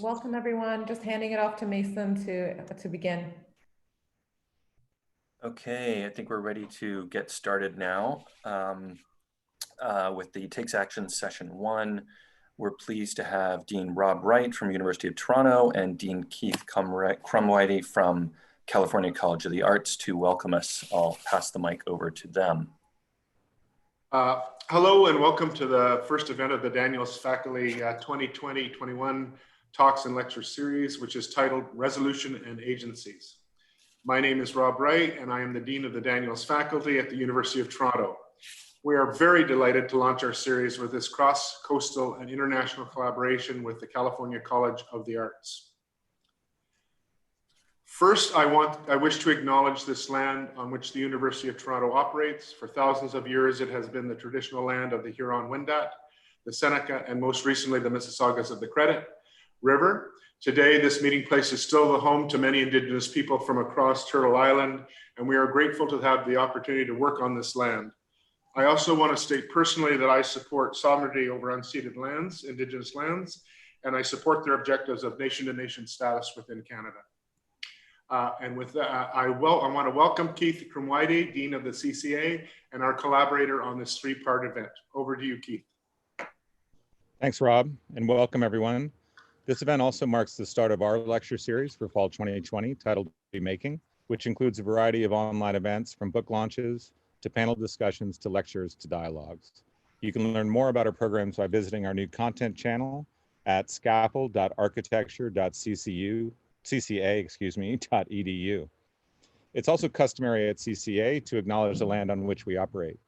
Welcome, everyone. Just handing it off to Mason to begin. Okay, I think we're ready to get started now with the Takes Action Session 1. We're pleased to have Dean Rob Wright from University of Toronto and Dean Keith Crumwhitey from California College of the Arts to welcome us. I'll pass the mic over to them. Hello and welcome to the first event of the Daniels Faculty 2020-21 Talks and Lecture Series, which is titled Resolution and Agencies. My name is Rob Wright and I am the Dean of the Daniels Faculty at the University of Toronto. We are very delighted to launch our series with this cross-coastal and international collaboration with the California College of the Arts. First, I wish to acknowledge this land on which the University of Toronto operates. For thousands of years, it has been the traditional land of the Huron-Wendat, the Seneca, and most recently, the Mississaugas of the Credit River. Today, this meeting place is still the home to many Indigenous people from across Turtle Island, and we are grateful to have the opportunity to work on this land. I also want to state personally that I support sovereignty over unceded lands, Indigenous lands, and I support their objectives of nation-to-nation status within Canada. And with that, I want to welcome Keith Crumwhitey, Dean of the CCA, and our collaborator on this three-part event. Over to you, Keith. Thanks, Rob, and welcome everyone. This event also marks the start of our lecture series for fall 2020 titled Remaking, which includes a variety of online events from book launches to panel discussions to lectures to dialogues. You can learn more about our programs by visiting our new content channel at scaffold.architecture.cca.edu. It's also customary at CCA to acknowledge the land on which we operate.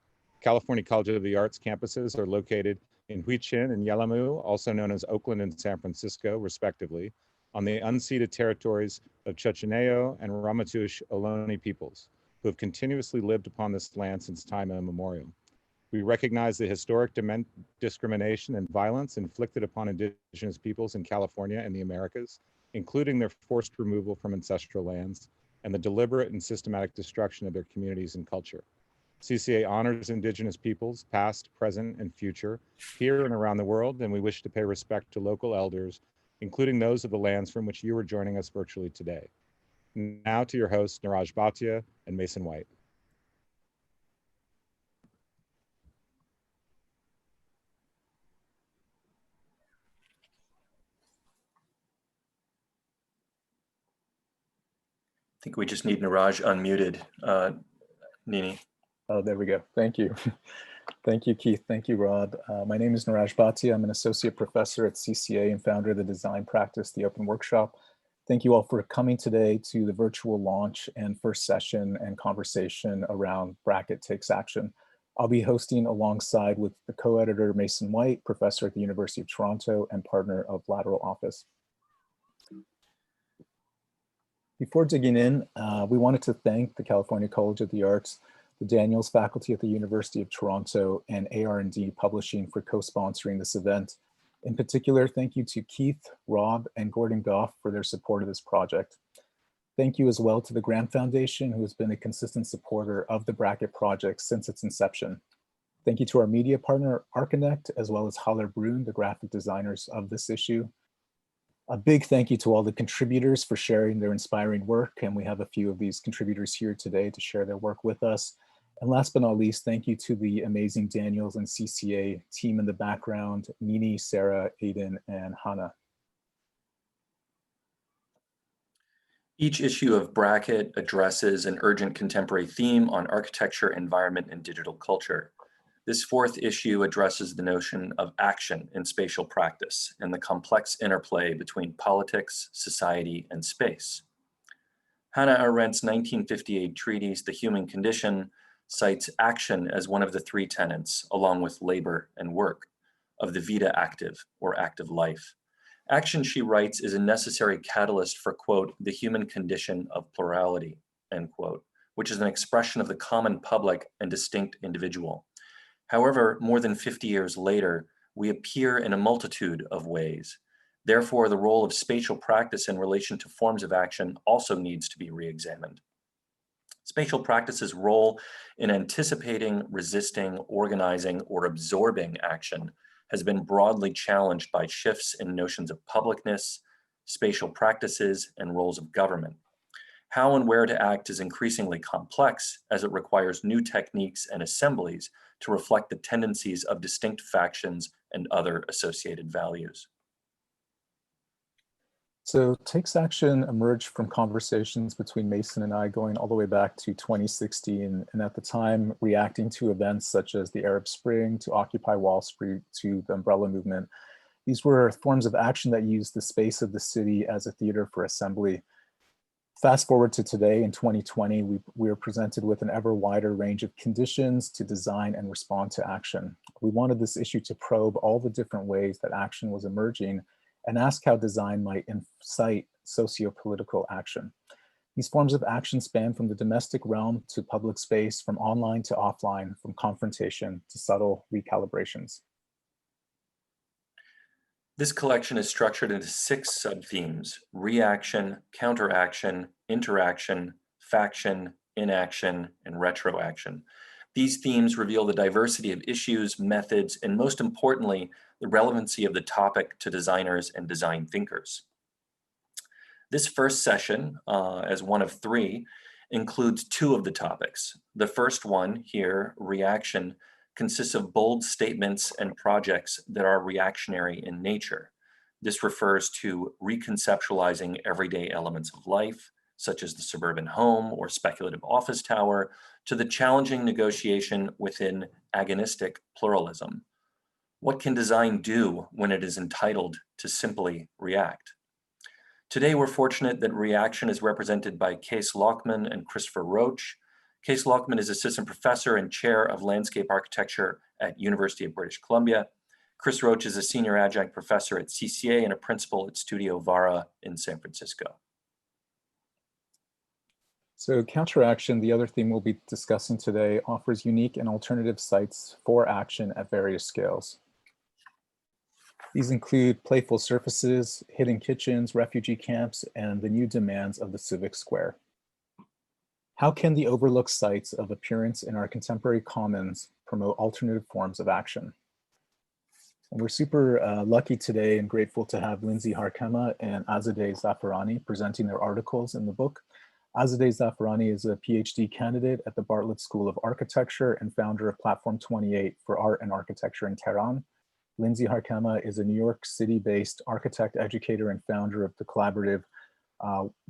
California College of the Arts campuses are located in Huichin and Yelamu, also known as Oakland and San Francisco, respectively, on the unceded territories of Chochenyo and Ramaytush Ohlone peoples, who have continuously lived upon this land since time immemorial. We recognize the historic discrimination and violence inflicted upon Indigenous peoples in California and the Americas, including their forced removal from ancestral lands and the deliberate and systematic destruction of their communities and culture. CCA honors Indigenous peoples, past, present, and future, here and around the world, and we wish to pay respect to local elders, including those of the lands from which you are joining us virtually today. Now to your hosts, Neeraj Bhatia and Mason White. I think we just need Neeraj unmuted. Nini. Oh, there we go. Thank you. Thank you, Keith. Thank you, Rob. My name is Neeraj Bhatia. I'm an associate professor at CCA and founder of the design practice, The Open Workshop. Thank you all for coming today to the virtual launch and first session and conversation around Bracket Takes Action. I'll be hosting alongside with the co-editor Mason White, professor at the University of Toronto and partner of Lateral Office. Before digging in, we wanted to thank the California College of the Arts, the Daniels faculty at the University of Toronto, and AR&D Publishing for co-sponsoring this event. In particular, thank you to Keith, Rob, and Gordon Goff for their support of this project. Thank you as well to the Graham Foundation, who has been a consistent supporter of the Bracket project since its inception. Thank you to our media partner, Archinect, as well as Haller Brun, the graphic designers of this issue. A big thank you to all the contributors for sharing their inspiring work, and we have a few of these contributors here today to share their work with us. And last but not least, thank you to the amazing Daniels and CCA team in the background, Nini, Sarah, Aiden, and Hannah. Each issue of Bracket addresses an urgent contemporary theme on architecture, environment, and digital culture. This fourth issue addresses the notion of action in spatial practice and the complex interplay between politics, society, and space. Hannah Arendt's 1958 treatise, The Human Condition, cites action as one of the three tenets, along with labor and work, of the vita active, or active life. Action, she writes, is a necessary catalyst for, quote, the human condition of plurality, end quote, which is an expression of the common public and distinct individual. However, more than 50 years later, we appear in a multitude of ways. Therefore, the role of spatial practice in relation to forms of action also needs to be re-examined. Spatial practice's role in anticipating, resisting, organizing, or absorbing action has been broadly challenged by shifts in notions of publicness, spatial practices, and roles of government. How and where to act is increasingly complex as it requires new techniques and assemblies to reflect the tendencies of distinct factions and other associated values. So Takes Action emerged from conversations between Mason and I going all the way back to 2016, and at the time reacting to events such as the Arab Spring, to Occupy Wall Street, to the Umbrella Movement. These were forms of action that used the space of the city as a theater for assembly. Fast forward to today in 2020, we are presented with an ever wider range of conditions to design and respond to action. We wanted this issue to probe all the different ways that action was emerging and ask how design might incite socio-political action. These forms of action span from the domestic realm to public space, from online to offline, from confrontation to subtle recalibrations. This collection is structured into 6 sub-themes: reaction, counteraction, interaction, faction, inaction, and retroaction. These themes reveal the diversity of issues, methods, and most importantly, the relevancy of the topic to designers and design thinkers. This first session, as one of 3, includes 2 of the topics. The first one here, reaction, consists of bold statements and projects that are reactionary in nature. This refers to reconceptualizing everyday elements of life, such as the suburban home or speculative office tower, to the challenging negotiation within agonistic pluralism. What can design do when it is entitled to simply react? Today, we're fortunate that reaction is represented by Kees Lokman and Christopher Roach. Kees Lokman is assistant professor and chair of landscape architecture at University of British Columbia. Chris Roach is a senior adjunct professor at CCA and a principal at Studio Vara in San Francisco. So CounterAction, the other theme we'll be discussing today, offers unique and alternative sites for action at various scales. These include playful surfaces, hidden kitchens, refugee camps, and the new demands of the civic square. How can the overlooked sites of appearance in our contemporary commons promote alternative forms of action? And we're super lucky today and grateful to have Lindsay Harkema and Azadeh Zafarani presenting their articles in the book. Azadeh Zafarani is a PhD candidate at the Bartlett School of Architecture and founder of Platform 28 for Art and Architecture in Tehran. Lindsay Harkema is a New York City-based architect, educator, and founder of the collaborative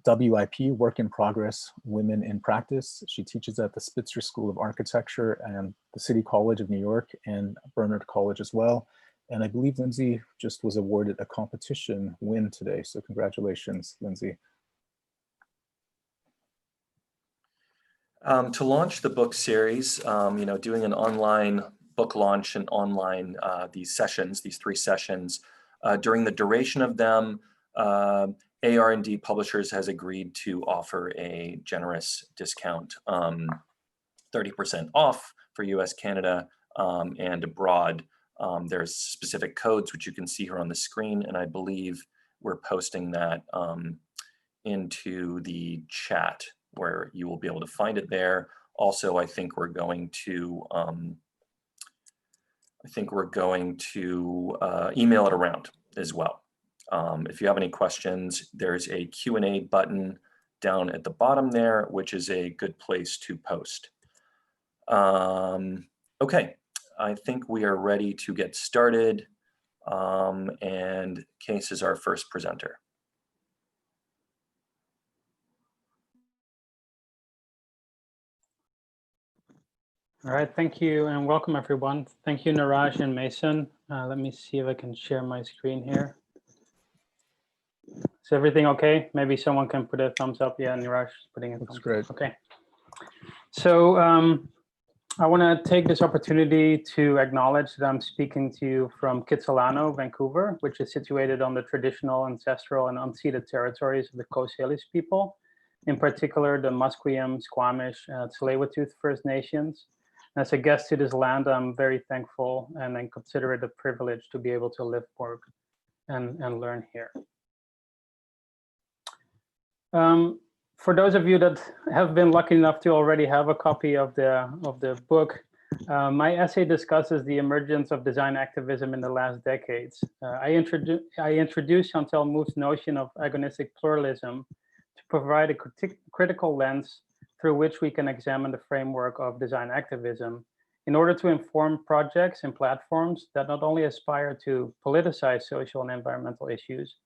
WIP, Work in Progress, Women in Practice. She teaches at the Spitzer School of Architecture and the City College of New York and Bernard College as well. And I believe Lindsay just was awarded a competition win today. So congratulations, Lindsay. To launch the book series, doing an online book launch and online these 3 sessions, during the duration of them, AR&D Publishers has agreed to offer a generous discount, 30% off for US, Canada, and abroad. There's specific codes, which you can see here on the screen, and I believe we're posting that into the chat where you will be able to find it there. Also, I think we're going to email it around as well. If you have any questions, there's a Q&A button down at the bottom there, which is a good place to post. Okay, I think we are ready to get started. And Kees is our first presenter. All right, thank you and welcome everyone. Thank you, Neeraj and Mason. Let me see if I can share my screen here. Is everything okay? Maybe someone can put a thumbs up. Yeah, Neeraj is putting a thumbs up. Great. Okay. So I want to take this opportunity to acknowledge that I'm speaking to you from Kitsilano, Vancouver, which is situated on the traditional, ancestral, and unceded territories of the Coast Salish people, in particular the Musqueam, Squamish, Tsleil-Waututh First Nations. As a guest to this land, I'm very thankful and I consider it a privilege to be able to live, work, and learn here. For those of you that have been lucky enough to already have a copy of the book, my essay discusses the emergence of design activism in the last decades. I introduced Chantal Mouffe's notion of agonistic pluralism to provide a critical lens through which we can examine the framework of design activism in order to inform projects and platforms that not only aspire to politicize social and environmental issues,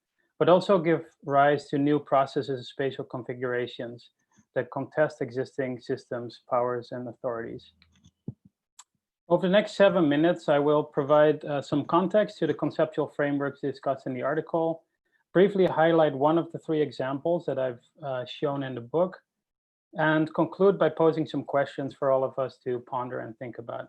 but also give rise to new processes and spatial configurations that contest existing systems, powers, and authorities. Over the next 7 minutes, I will provide some context to the conceptual frameworks discussed in the article, briefly highlight one of the 3 examples that I've shown in the book, and conclude by posing some questions for all of us to ponder and think about.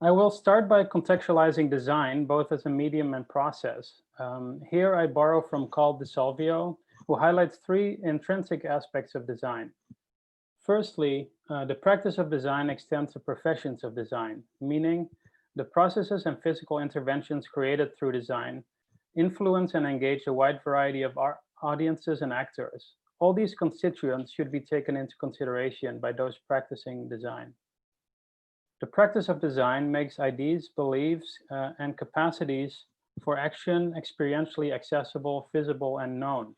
I will start by contextualizing design, both as a medium and process. Here I borrow from Carl DeSalvio, who highlights 3 intrinsic aspects of design. Firstly, the practice of design extends to professions of design, meaning the processes and physical interventions created through design influence and engage a wide variety of audiences and actors. All these constituents should be taken into consideration by those practicing design. The practice of design makes ideas, beliefs, and capacities for action experientially accessible, visible, and known.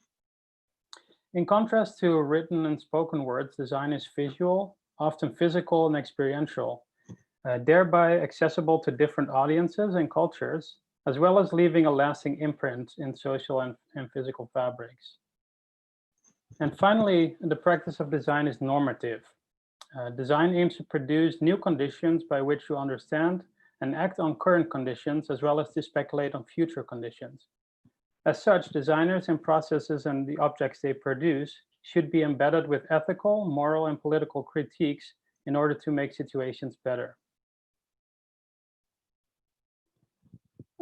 In contrast to written and spoken words, design is visual, often physical and experiential, thereby accessible to different audiences and cultures, as well as leaving a lasting imprint in social and physical fabrics. And finally, the practice of design is normative. Design aims to produce new conditions by which to understand and act on current conditions, as well as to speculate on future conditions. As such, designers and processes and the objects they produce should be embedded with ethical, moral, and political critiques in order to make situations better.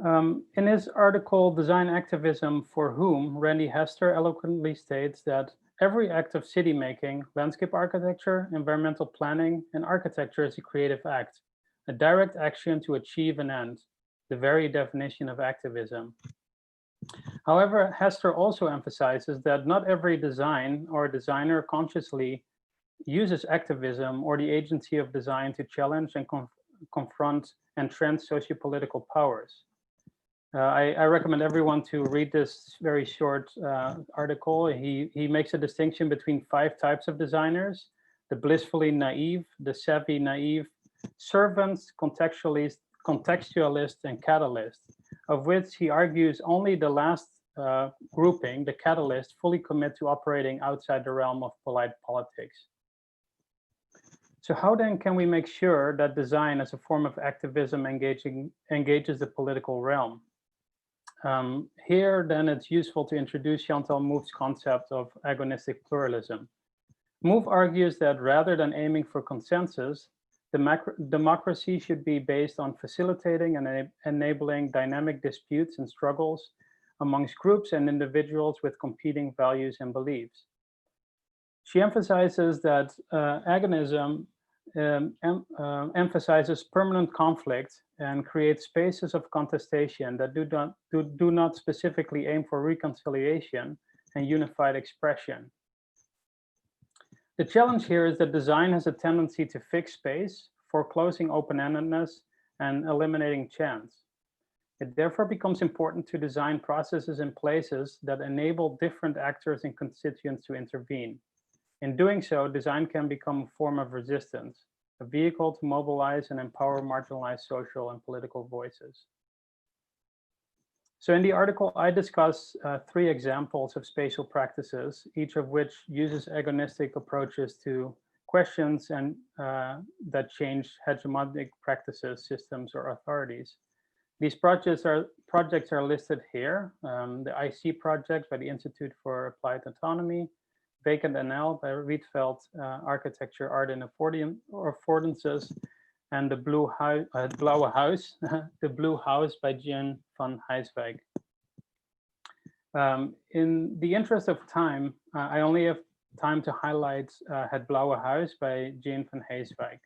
In his article, Design Activism for Whom, Randy Hester eloquently states that every act of city making, landscape architecture, environmental planning, and architecture is a creative act, a direct action to achieve an end, the very definition of activism. However, Hester also emphasizes that not every design or designer consciously uses activism or the agency of design to challenge and confront entrenched sociopolitical powers. I recommend everyone to read this very short article. He makes a distinction between 5 types of designers: the blissfully naive, the savvy naive, servants, contextualist, and catalyst, of which he argues only the last grouping, the catalyst, fully commit to operating outside the realm of polite politics. So how then can we make sure that design as a form of activism engages the political realm? Here, then, it's useful to introduce Chantal Mouffe's concept of agonistic pluralism. Mouffe argues that rather than aiming for consensus, democracy should be based on facilitating and enabling dynamic disputes and struggles amongst groups and individuals with competing values and beliefs. She emphasizes that agonism emphasizes permanent conflict and creates spaces of contestation that do not specifically aim for reconciliation and unified expression. The challenge here is that design has a tendency to fix space, foreclosing open-endedness and eliminating chance. It therefore becomes important to design processes and places that enable different actors and constituents to intervene. In doing so, design can become a form of resistance, a vehicle to mobilize and empower marginalized social and political voices. So in the article, I discuss 3 examples of spatial practices, each of which uses agonistic approaches to questions and that change hegemonic practices, systems, or authorities. These projects are listed here. The IC project by the Institute for Applied Autonomy, Vacant NL by Rietveld Architecture, Art and Affordances, and the Blue House, the Blue House by Jean van Heijswijk. In the interest of time, I only have time to highlight Het Blauwe Huis by Jean van Heijswijk.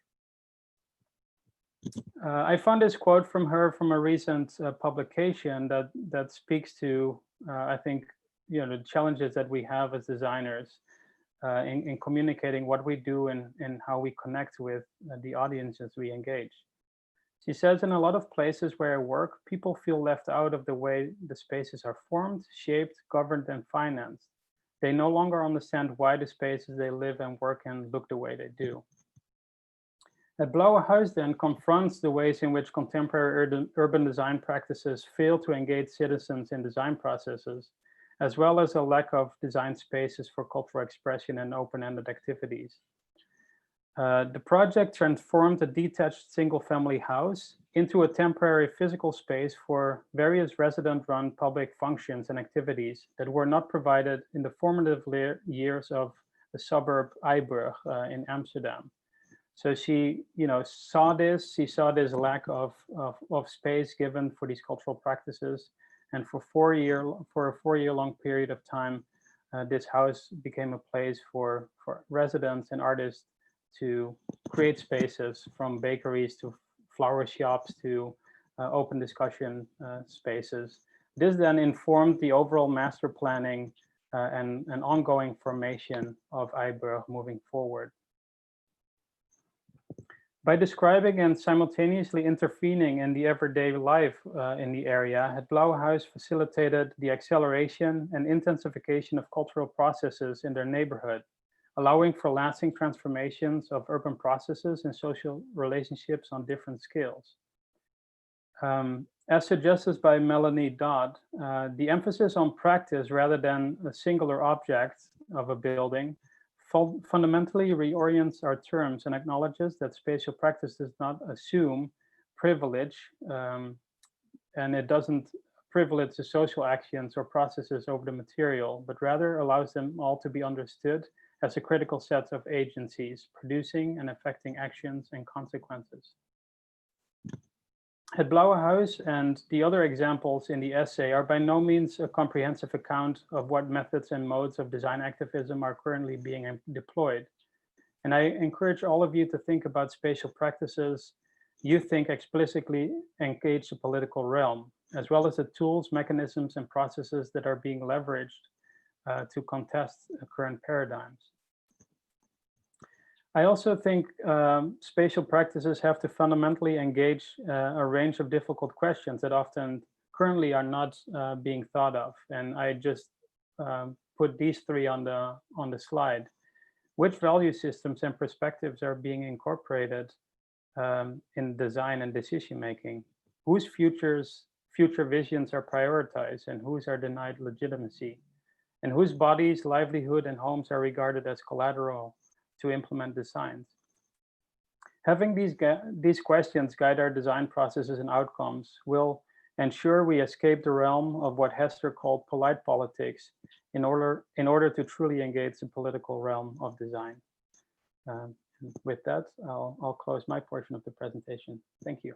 I found this quote from her from a recent publication that speaks to, I think, the challenges that we have as designers in communicating what we do and how we connect with the audiences we engage. She says, in a lot of places where I work, people feel left out of the way the spaces are formed, shaped, governed, and financed. They no longer understand why the spaces they live and work in look the way they do. Het Blauwe Huis then confronts the ways in which contemporary urban design practices fail to engage citizens in design processes, as well as a lack of design spaces for cultural expression and open-ended activities. The project transformed a detached single-family house into a temporary physical space for various resident-run public functions and activities that were not provided in the formative years of the suburb Eiburg in Amsterdam. So she, saw this. She saw this lack of space given for these cultural practices, and for a 4-year-long period of time, this house became a place for residents and artists to create spaces, from bakeries to flower shops to open discussion spaces. This then informed the overall master planning and ongoing formation of Eiburg moving forward. By describing and simultaneously intervening in the everyday life in the area, Het Blauwe Huis facilitated the acceleration and intensification of cultural processes in their neighborhood, allowing for lasting transformations of urban processes and social relationships on different scales. As suggested by Melanie Dodd, the emphasis on practice rather than a singular object of a building fundamentally reorients our terms and acknowledges that spatial practice does not assume privilege, and it doesn't privilege the social actions or processes over the material, but rather allows them all to be understood as a critical set of agencies, producing and affecting actions and consequences. Het Blauwe Huis and the other examples in the essay are by no means a comprehensive account of what methods and modes of design activism are currently being deployed. And I encourage all of you to think about spatial practices you think explicitly engage the political realm, as well as the tools, mechanisms, and processes that are being leveraged to contest current paradigms. I also think spatial practices have to fundamentally engage a range of difficult questions that often currently are not being thought of. And I just put these three on the slide. Which value systems and perspectives are being incorporated in design and decision making? Whose future visions are prioritized and whose are denied legitimacy? And whose bodies, livelihood, and homes are regarded as collateral to implement designs? Having these questions guide our design processes and outcomes will ensure we escape the realm of what Hester called polite politics in order to truly engage the political realm of design. With that, I'll close my portion of the presentation. Thank you.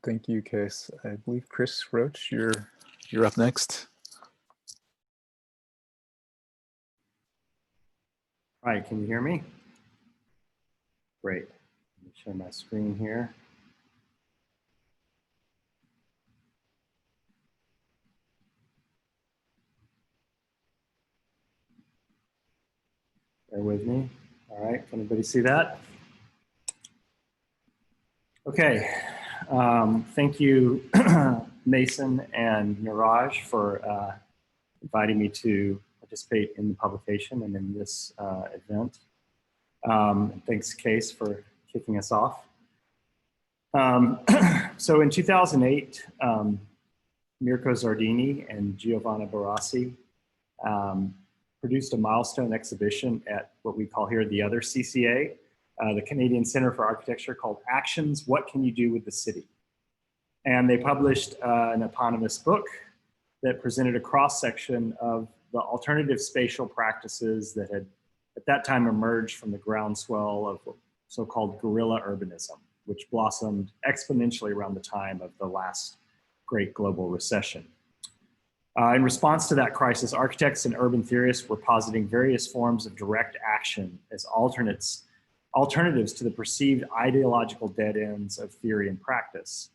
Thank you, Kees. I believe Chris Roach, you're up next. All right, can you hear me? Great. Let me share my screen here. Bear with me. All right, can anybody see that? Okay, thank you, Mason and Neeraj, for inviting me to participate in the publication and in this event. Thanks, Kees, for kicking us off. So in 2008, Mirko Zardini and Giovanna Barassi produced a milestone exhibition at what we call here the other CCA, the Canadian Centre for Architecture, called Actions, What Can You Do with the City? And they published an eponymous book that presented a cross-section of the alternative spatial practices that had at that time emerged from the groundswell of so-called guerrilla urbanism, which blossomed exponentially around the time of the last great global recession. In response to that crisis, architects and urban theorists were positing various forms of direct action as alternatives to the perceived ideological dead ends of theory and practice.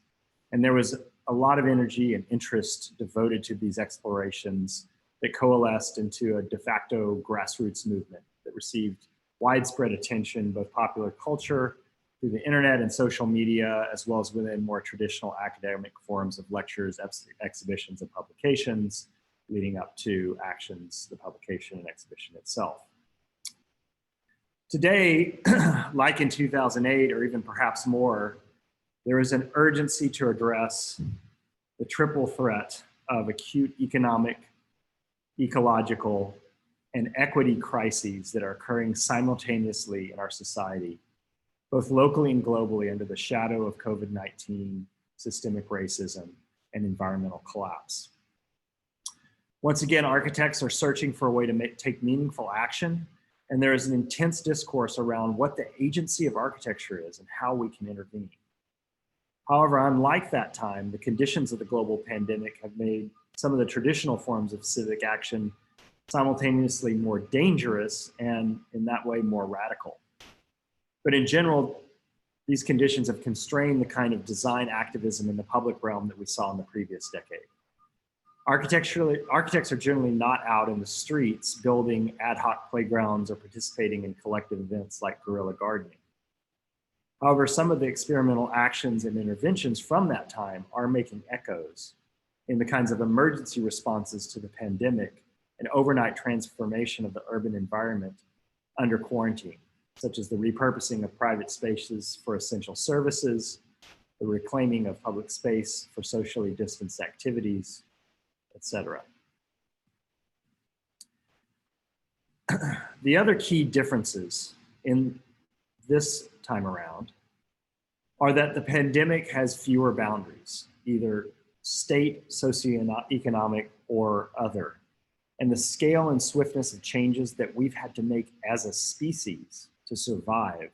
And there was a lot of energy and interest devoted to these explorations that coalesced into a de facto grassroots movement that received widespread attention, both popular culture, through the internet and social media, as well as within more traditional academic forms of lectures, exhibitions, and publications, leading up to Actions, the publication and exhibition itself. Today, like in 2008, or even perhaps more, there is an urgency to address the triple threat of acute economic, ecological, and equity crises that are occurring simultaneously in our society, both locally and globally under the shadow of COVID-19, systemic racism, and environmental collapse. Once again, architects are searching for a way to take meaningful action, and there is an intense discourse around what the agency of architecture is and how we can intervene. However, unlike that time, the conditions of the global pandemic have made some of the traditional forms of civic action simultaneously more dangerous and in that way more radical. But in general, these conditions have constrained the kind of design activism in the public realm that we saw in the previous decade. Architects are generally not out in the streets building ad hoc playgrounds or participating in collective events like guerrilla gardening. However, some of the experimental actions and interventions from that time are making echoes in the kinds of emergency responses to the pandemic and overnight transformation of the urban environment under quarantine, such as the repurposing of private spaces for essential services, the reclaiming of public space for socially distanced activities, etc. The other key differences in this time around are that the pandemic has fewer boundaries, either state, socioeconomic, or other. And the scale and swiftness of changes that we've had to make as a species to survive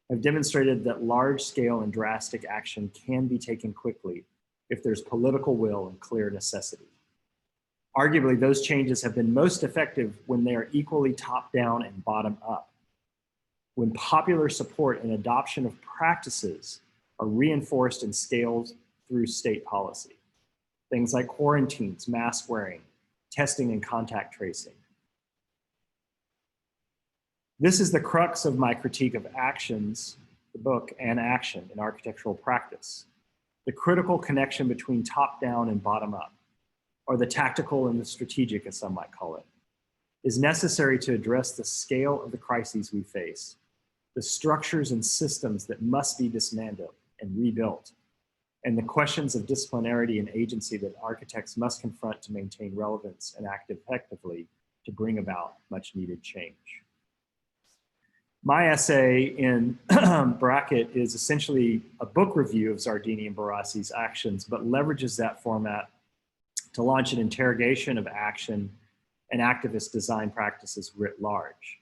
have demonstrated that large scale and drastic action can be taken quickly if there's political will and clear necessity. Arguably, those changes have been most effective when they are equally top down and bottom up. When popular support and adoption of practices are reinforced and scaled through state policy. Things like quarantines, mask wearing, testing and contact tracing. This is the crux of my critique of Actions, the book, and Action in architectural practice. The critical connection between top down and bottom up, or the tactical and the strategic, as some might call it, is necessary to address the scale of the crises we face, the structures and systems that must be dismantled and rebuilt, and the questions of disciplinarity and agency that architects must confront to maintain relevance and act effectively to bring about much needed change. My essay in bracket is essentially a book review of Zardini and Barassi's Actions, but leverages that format to launch an interrogation of action and activist design practices writ large.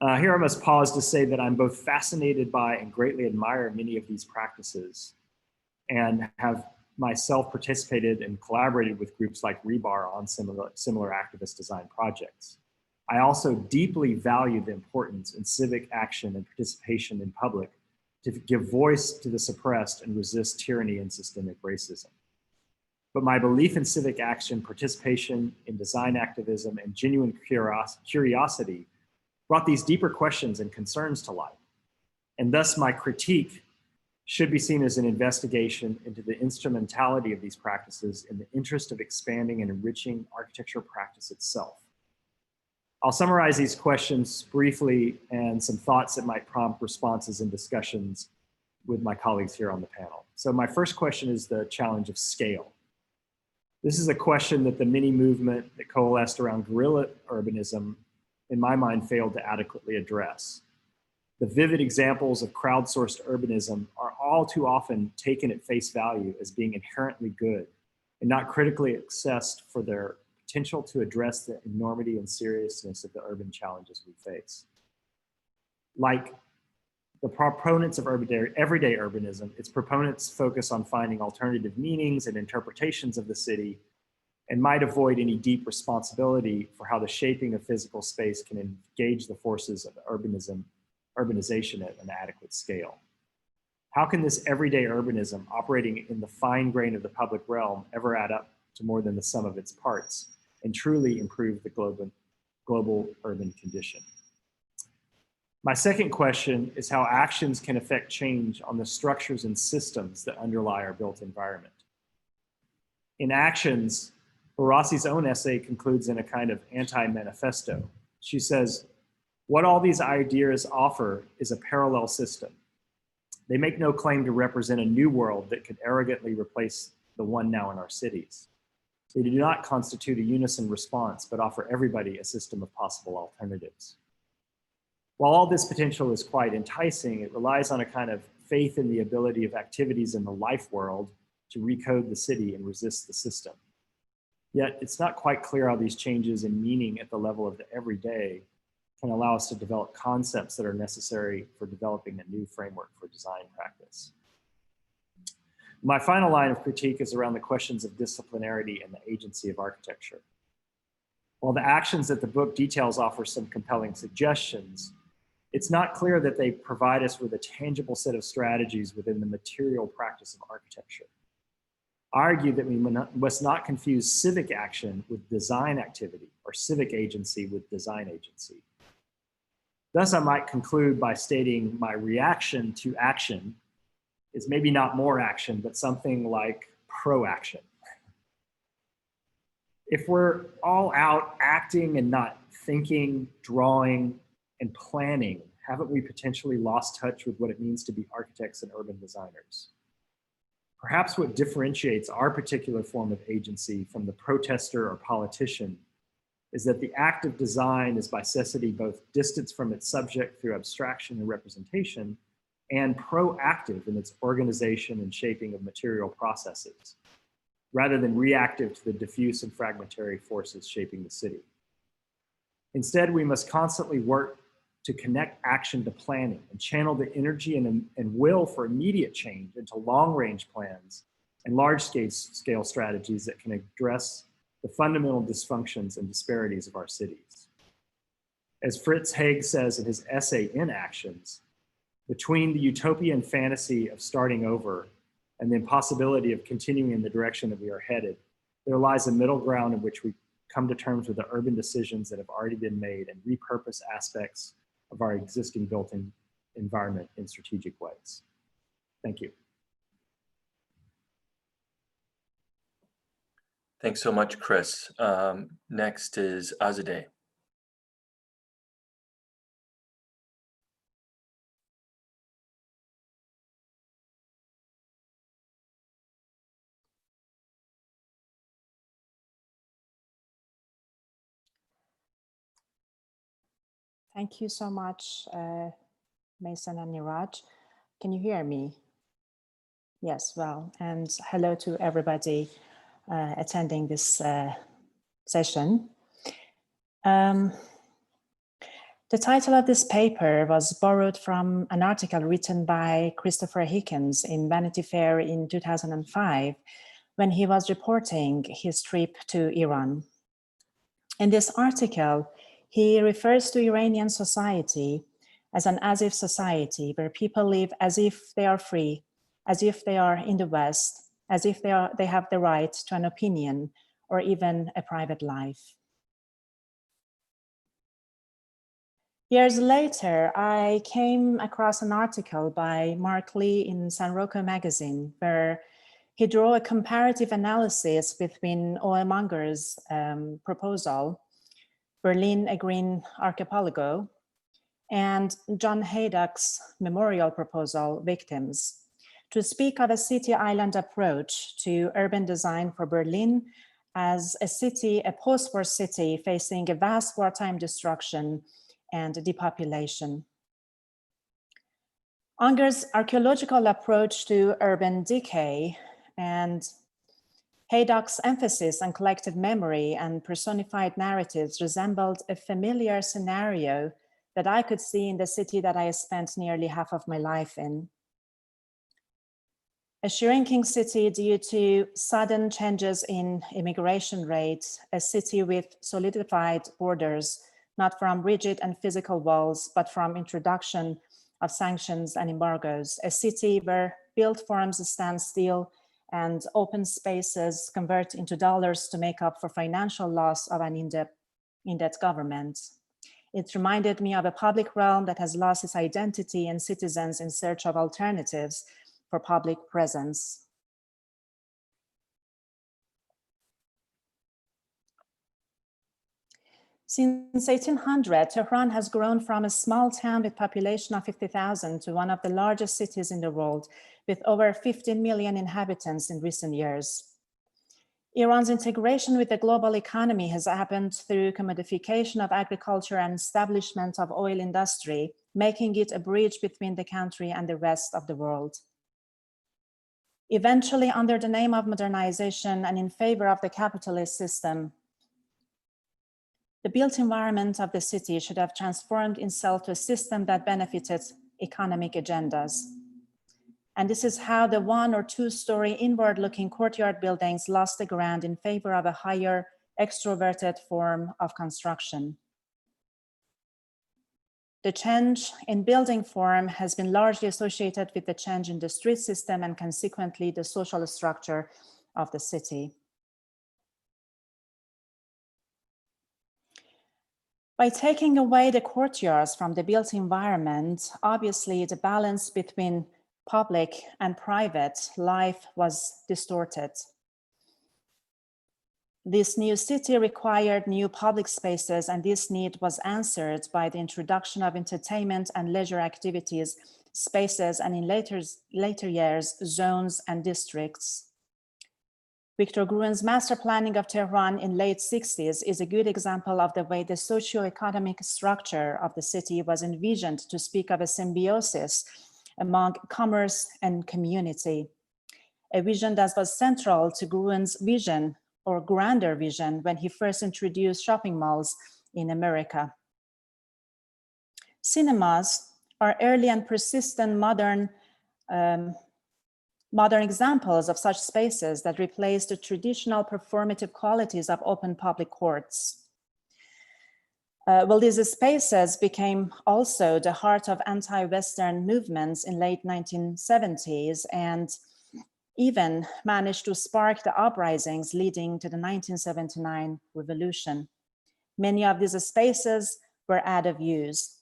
Here I must pause to say that I'm both fascinated by and greatly admire many of these practices, and have myself participated and collaborated with groups like Rebar on similar activist design projects. I also deeply value the importance in civic action and participation in public to give voice to the suppressed and resist tyranny and systemic racism. But my belief in civic action, participation in design activism, and genuine curiosity brought these deeper questions and concerns to light. And thus my critique should be seen as an investigation into the instrumentality of these practices in the interest of expanding and enriching architecture practice itself. I'll summarize these questions briefly and some thoughts that might prompt responses and discussions with my colleagues here on the panel. So my first question is the challenge of scale. This is a question that the mini movement that coalesced around guerrilla urbanism, in my mind, failed to adequately address. The vivid examples of crowdsourced urbanism are all too often taken at face value as being inherently good and not critically assessed for their potential to address the enormity and seriousness of the urban challenges we face. Like the proponents of everyday urbanism, its proponents focus on finding alternative meanings and interpretations of the city and might avoid any deep responsibility for how the shaping of physical space can engage the forces of urbanism urbanization at an adequate scale. How can this everyday urbanism operating in the fine grain of the public realm ever add up to more than the sum of its parts and truly improve the global urban condition? My second question is how actions can affect change on the structures and systems that underlie our built environment. In Actions, Barassi's own essay concludes in a kind of anti-manifesto. She says, "What all these ideas offer is a parallel system. They make no claim to represent a new world that could arrogantly replace the one now in our cities. They do not constitute a unison response, but offer everybody a system of possible alternatives." While all this potential is quite enticing, it relies on a kind of faith in the ability of activities in the life world to recode the city and resist the system. Yet it's not quite clear how these changes in meaning at the level of the everyday can allow us to develop concepts that are necessary for developing a new framework for design practice. My final line of critique is around the questions of disciplinarity and the agency of architecture. While the actions that the book details offer some compelling suggestions, it's not clear that they provide us with a tangible set of strategies within the material practice of architecture. I argue that we must not confuse civic action with design activity or civic agency with design agency. Thus, I might conclude by stating my reaction to action is maybe not more action, but something like pro-action. If we're all out acting and not thinking, drawing, and planning, haven't we potentially lost touch with what it means to be architects and urban designers? Perhaps what differentiates our particular form of agency from the protester or politician is that the act of design is by necessity both distance from its subject through abstraction and representation, and proactive in its organization and shaping of material processes, rather than reactive to the diffuse and fragmentary forces shaping the city. Instead, we must constantly work to connect action to planning and channel the energy and will for immediate change into long-range plans and large-scale strategies that can address the fundamental dysfunctions and disparities of our cities. As Fritz Haig says in his essay In Actions, between the utopian fantasy of starting over and the impossibility of continuing in the direction that we are headed, there lies a middle ground in which we come to terms with the urban decisions that have already been made and repurpose aspects of our existing built-in environment in strategic ways. Thank you. Thanks so much, Chris. Next is Azadeh. Thank you so much, Mason and Neeraj. Can you hear me? Yes, well, and hello to everybody attending this session. The title of this paper was borrowed from an article written by Christopher Hickens in Vanity Fair in 2005, when he was reporting his trip to Iran. In this article, he refers to Iranian society as an as-if society where people live as if they are free, as if they are in the West, as if they have the right to an opinion or even a private life. Years later, I came across an article by Mark Lee in San Rocco magazine where he drew a comparative analysis between O.M. Unger's proposal, Berlin, a Green Archipelago, and John Haydock's memorial proposal, Victims, to speak of a city-island approach to urban design for Berlin as a city, a post-war city facing a vast wartime destruction and depopulation. Unger's archaeological approach to urban decay and Haydock's emphasis on collective memory and personified narratives resembled a familiar scenario that I could see in the city that I spent nearly half of my life in. A shrinking city due to sudden changes in immigration rates, a city with solidified borders not from rigid and physical walls, but from introduction of sanctions and embargoes, a city where built forms stand still and open spaces convert into dollars to make up for financial loss of an in-debt government. It reminded me of a public realm that has lost its identity and citizens in search of alternatives for public presence. Since 1800, Tehran has grown from a small town with population of 50,000 to one of the largest cities in the world, with over 15 million inhabitants in recent years. Iran's integration with the global economy has happened through commodification of agriculture and establishment of oil industry, making it a bridge between the country and the rest of the world. Eventually, under the name of modernization and in favor of the capitalist system, the built environment of the city should have transformed itself to a system that benefited economic agendas. And this is how the 1- or 2-story inward-looking courtyard buildings lost the ground in favor of a higher, extroverted form of construction. The change in building form has been largely associated with the change in the street system and consequently the social structure of the city. By taking away the courtyards from the built environment, obviously the balance between public and private life was distorted. This new city required new public spaces, and this need was answered by the introduction of entertainment and leisure activities, spaces, and in later years, zones and districts. Victor Gruen's master planning of Tehran in late 60s is a good example of the way the socio-economic structure of the city was envisioned to speak of a symbiosis among commerce and community, a vision that was central to Gruen's vision or grander vision when he first introduced shopping malls in America. Cinemas are early and persistent modern examples of such spaces that replace the traditional performative qualities of open public courts. Well, these spaces became also the heart of anti-Western movements in late 1970s and even managed to spark the uprisings leading to the 1979 revolution. Many of these spaces were out of use.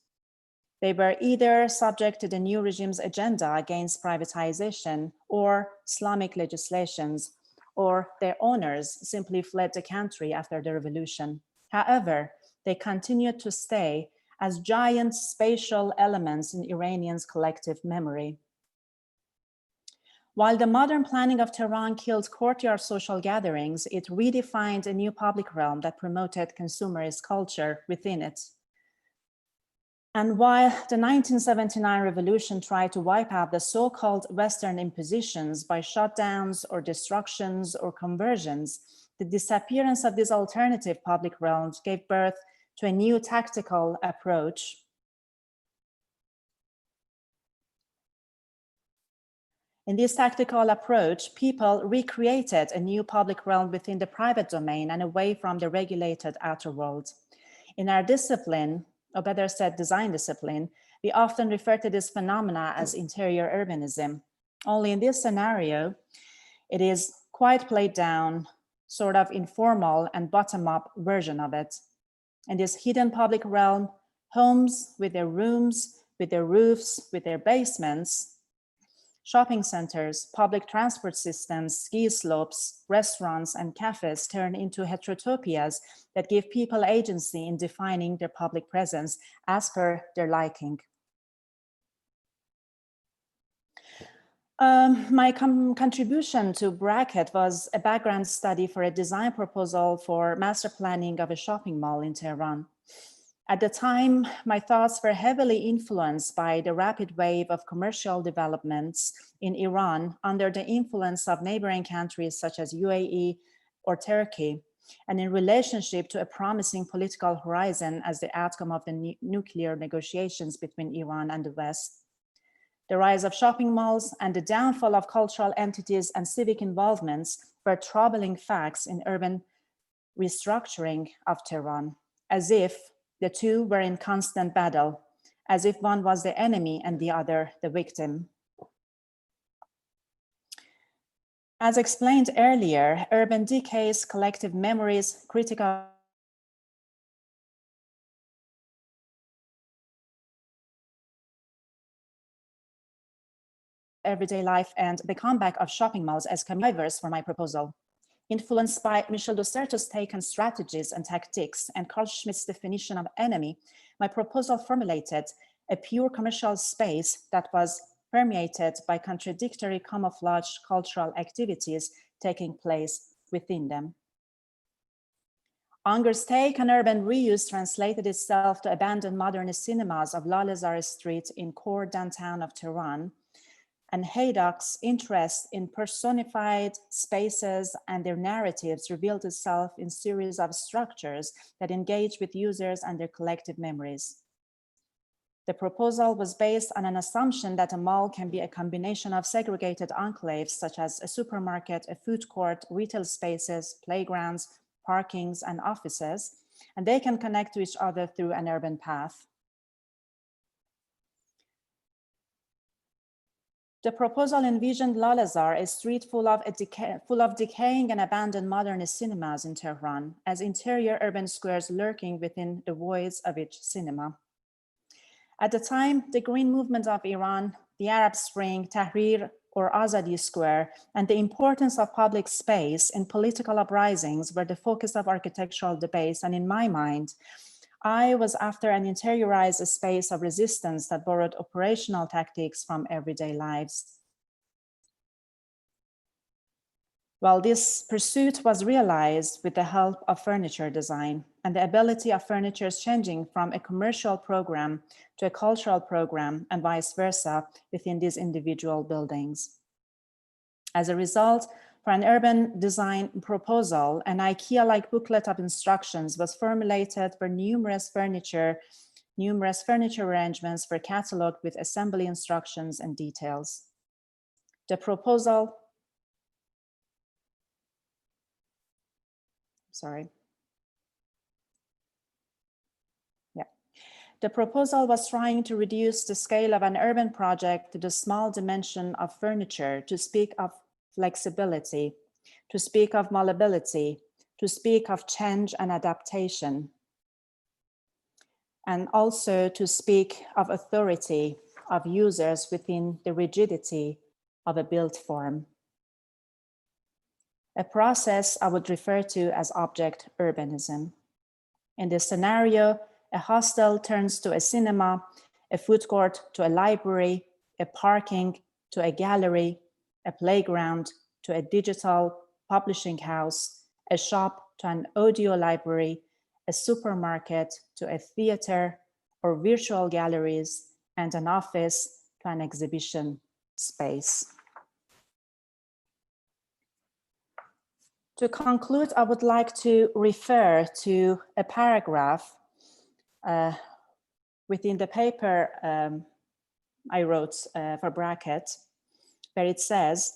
They were either subject to the new regime's agenda against privatization or Islamic legislations, or their owners simply fled the country after the revolution. However, they continued to stay as giant spatial elements in Iranians' collective memory. While the modern planning of Tehran killed courtyard social gatherings, it redefined a new public realm that promoted consumerist culture within it. And while the 1979 revolution tried to wipe out the so-called Western impositions by shutdowns or destructions or conversions, the disappearance of these alternative public realms gave birth to a new tactical approach. In this tactical approach, people recreated a new public realm within the private domain and away from the regulated outer world. In our discipline, or better said, design discipline, we often refer to this phenomena as interior urbanism. Only in this scenario, it is quite played down, sort of informal and bottom-up version of it. In this hidden public realm, homes with their rooms, with their roofs, with their basements, shopping centers, public transport systems, ski slopes, restaurants, and cafes turn into heterotopias that give people agency in defining their public presence as per their liking. My contribution to Bracket was a background study for a design proposal for master planning of a shopping mall in Tehran. At the time, my thoughts were heavily influenced by the rapid wave of commercial developments in Iran under the influence of neighboring countries such as UAE or Turkey, and in relationship to a promising political horizon as the outcome of the nuclear negotiations between Iran and the West. The rise of shopping malls and the downfall of cultural entities and civic involvements were troubling facts in urban restructuring of Tehran, as if The two were in constant battle, as if one was the enemy and the other the victim. As explained earlier, urban decays, collective memories, critical everyday life, and the comeback of shopping malls as drivers for my proposal. Influenced by Michel de Certeau's take on strategies and tactics and Carl Schmitt's definition of enemy, my proposal formulated a pure commercial space that was permeated by contradictory camouflage cultural activities taking place within them. Unger's take on urban reuse translated itself to abandoned modernist cinemas of Lalezar Street in core downtown of Tehran, and Haydock's interest in personified spaces and their narratives revealed itself in series of structures that engage with users and their collective memories. The proposal was based on an assumption that a mall can be a combination of segregated enclaves, such as a supermarket, a food court, retail spaces, playgrounds, parkings, and offices, and they can connect to each other through an urban path. The proposal envisioned Lalezar, a street full of decaying and abandoned modernist cinemas in Tehran, as interior urban squares lurking within the voids of each cinema. At the time, the Green Movement of Iran, the Arab Spring, Tahrir, or Azadeh Square, and the importance of public space in political uprisings were the focus of architectural debates, and in my mind, I was after an interiorized space of resistance that borrowed operational tactics from everyday lives. Well, this pursuit was realized with the help of furniture design and the ability of furniture's changing from a commercial program to a cultural program and vice versa within these individual buildings. As a result, for an urban design proposal, an IKEA-like booklet of instructions was formulated for numerous furniture arrangements for catalog with assembly instructions and details. The proposal, The proposal was trying to reduce the scale of an urban project to the small dimension of furniture, to speak of flexibility, to speak of malleability, to speak of change and adaptation, and also to speak of authority of users within the rigidity of a built form. A process I would refer to as object urbanism. In this scenario, a hostel turns to a cinema, a food court to a library, a parking to a gallery, a playground to a digital publishing house, a shop to an audio library, a supermarket to a theater or virtual galleries, and an office to an exhibition space. To conclude, I would like to refer to a paragraph within the paper I wrote for Bracket, where it says,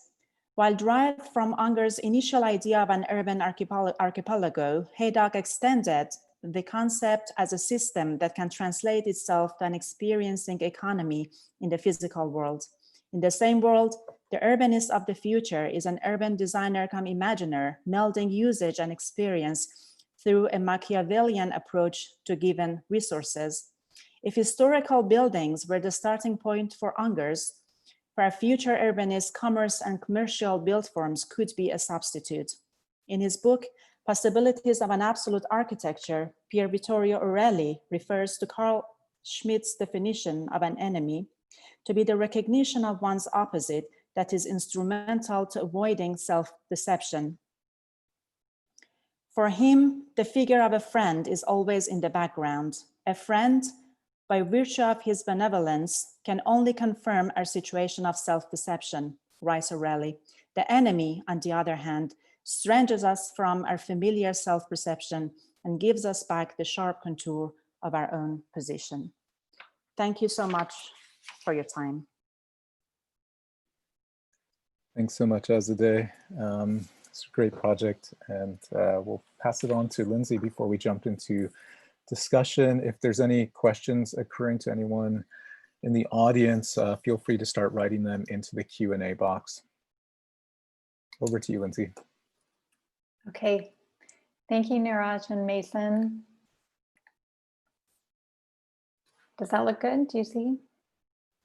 while derived from Unger's initial idea of an urban archipelago, Haydock extended the concept as a system that can translate itself to an experiencing economy in the physical world. In the same world, the urbanist of the future is an urban designer come imaginer, melding usage and experience through a Machiavellian approach to given resources. If historical buildings were the starting point for Unger's, for a future urbanist, commerce and commercial built forms could be a substitute. In his book, Possibilities of an Absolute Architecture, Pier Vittorio Aureli refers to Carl Schmitt's definition of an enemy to be the recognition of one's opposite that is instrumental to avoiding self-deception. For him, the figure of a friend is always in the background. A friend, by virtue of his benevolence, can only confirm our situation of self-deception, writes Aureli. The enemy, on the other hand, strangers us from our familiar self-perception and gives us back the sharp contour of our own position. Thank you so much for your time. Thanks so much, Azadeh. It's a great project, and we'll pass it on to Lindsay before we jump into discussion. If there's any questions occurring to anyone in the audience, feel free to start writing them into the Q&A box. Over to you, Lindsay. Okay, thank you, Neeraj and Mason. Does that look good? Do you see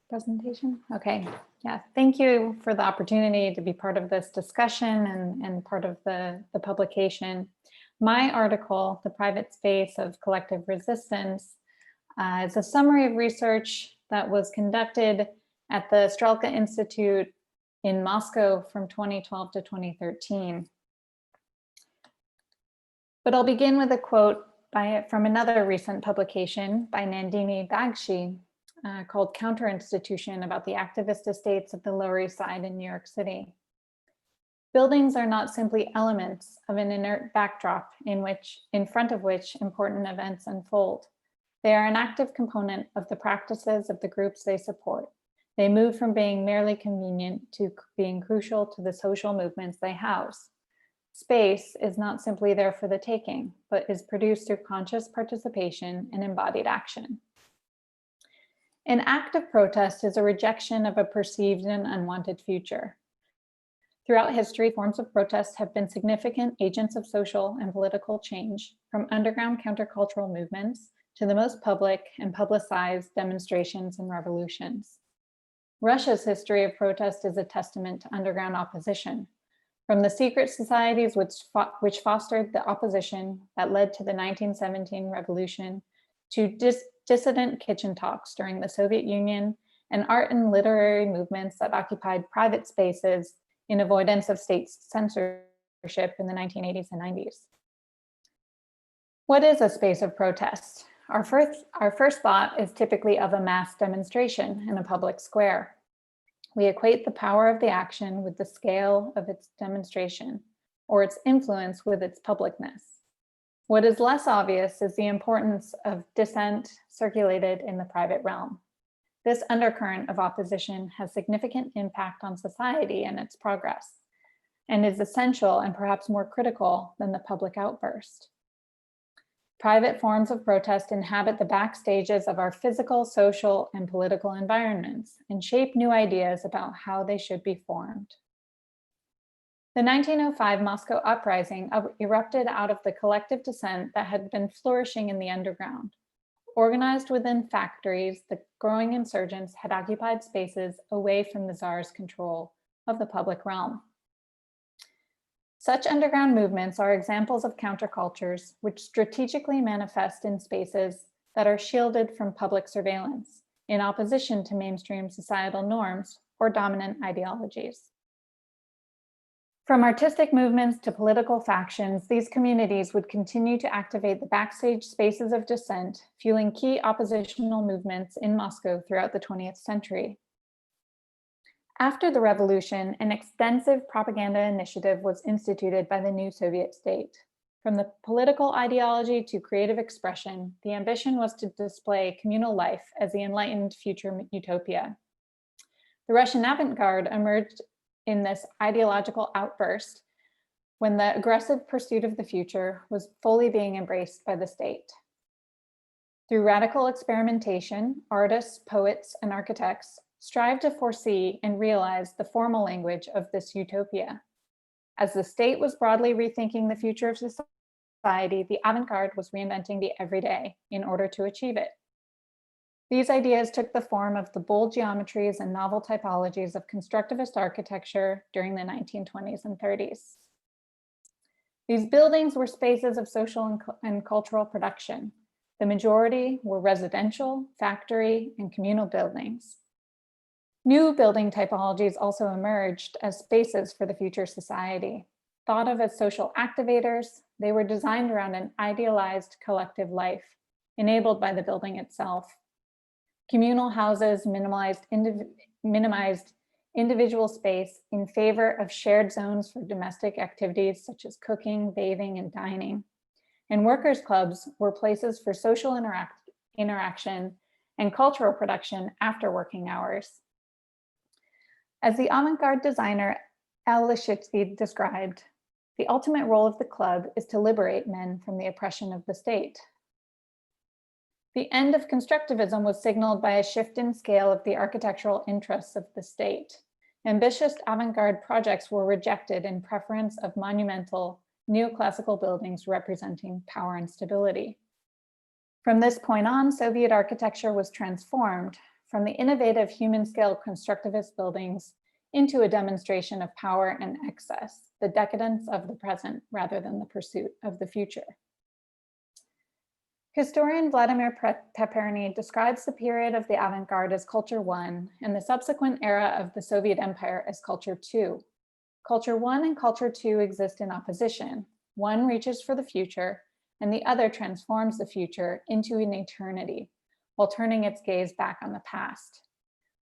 presentation? Okay, yeah, thank you for the opportunity to be part of this discussion and part of the publication. My article, The Private Space of Collective Resistance, is a summary of research that was conducted at the Strelka Institute in Moscow from 2012 to 2013. But I'll begin with a quote from another recent publication by Nandini Bagshi called Counterinstitution, about the activist estates of the Lower East Side in New York City. Buildings are not simply elements of an inert backdrop in front of which important events unfold. They are an active component of the practices of the groups they support. They move from being merely convenient to being crucial to the social movements they house. Space is not simply there for the taking, but is produced through conscious participation and embodied action. An act of protest is a rejection of a perceived and unwanted future. Throughout history, forms of protest have been significant agents of social and political change, from underground countercultural movements to the most public and publicized demonstrations and revolutions. Russia's history of protest is a testament to underground opposition, from the secret societies which fostered the opposition that led to the 1917 revolution, to dissident kitchen talks during the Soviet Union, and art and literary movements that occupied private spaces in avoidance of state censorship in the 1980s and 90s. What is a space of protest? Our first thought is typically of a mass demonstration in a public square. We equate the power of the action with the scale of its demonstration, or its influence with its publicness. What is less obvious is the importance of dissent circulated in the private realm. This undercurrent of opposition has significant impact on society and its progress, and is essential and perhaps more critical than the public outburst. Private forms of protest inhabit the backstages of our physical, social, and political environments and shape new ideas about how they should be formed. The 1905 Moscow Uprising erupted out of the collective dissent that had been flourishing in the underground. Organized within factories, the growing insurgents had occupied spaces away from the Tsar's control of the public realm. Such underground movements are examples of countercultures which strategically manifest in spaces that are shielded from public surveillance, in opposition to mainstream societal norms or dominant ideologies. From artistic movements to political factions, these communities would continue to activate the backstage spaces of dissent, fueling key oppositional movements in Moscow throughout the 20th century. After the revolution, an extensive propaganda initiative was instituted by the new Soviet state. From the political ideology to creative expression, the ambition was to display communal life as the enlightened future utopia. The Russian avant-garde emerged in this ideological outburst when the aggressive pursuit of the future was fully being embraced by the state. Through radical experimentation, artists, poets, and architects strive to foresee and realize the formal language of this utopia. As the state was broadly rethinking the future of society, the avant-garde was reinventing the everyday in order to achieve it. These ideas took the form of the bold geometries and novel typologies of constructivist architecture during the 1920s and 30s. These buildings were spaces of social and cultural production. The majority were residential, factory, and communal buildings. New building typologies also emerged as spaces for the future society. Thought of as social activators, they were designed around an idealized collective life, enabled by the building itself. Communal houses minimized individual space in favor of shared zones for domestic activities such as cooking, bathing, and dining. And workers' clubs were places for social interaction and cultural production after working hours. As the avant-garde designer Al Lishitsky described, the ultimate role of the club is to liberate men from the oppression of the state. The end of constructivism was signaled by a shift in scale of the architectural interests of the state. Ambitious avant-garde projects were rejected in preference of monumental neoclassical buildings representing power and stability. From this point on, Soviet architecture was transformed from the innovative human-scale constructivist buildings into a demonstration of power and excess, the decadence of the present rather than the pursuit of the future. Historian Vladimir Peperny describes the period of the avant-garde as Culture 1 and the subsequent era of the Soviet Empire as Culture 2. Culture 1 and Culture 2 exist in opposition. One reaches for the future, and the other transforms the future into an eternity, while turning its gaze back on the past.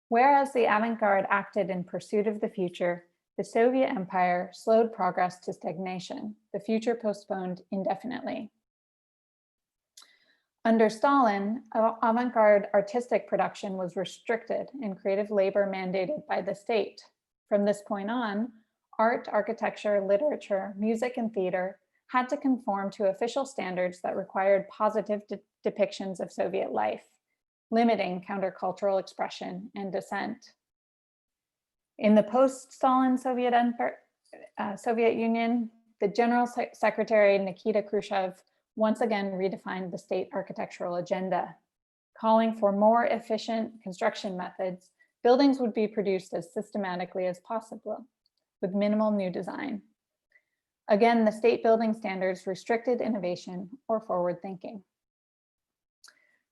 Whereas the avant-garde acted in pursuit of the future, the Soviet Empire slowed progress to stagnation, the future postponed indefinitely. Under Stalin, avant-garde artistic production was restricted and creative labor mandated by the state. From this point on, art, architecture, literature, music, and theater had to conform to official standards that required positive depictions of Soviet life, limiting countercultural expression and dissent. In the post-Stalin Soviet Union, the General Secretary Nikita Khrushchev once again redefined the state architectural agenda. Calling for more efficient construction methods, buildings would be produced as systematically as possible, with minimal new design. Again, the state building standards restricted innovation or forward thinking.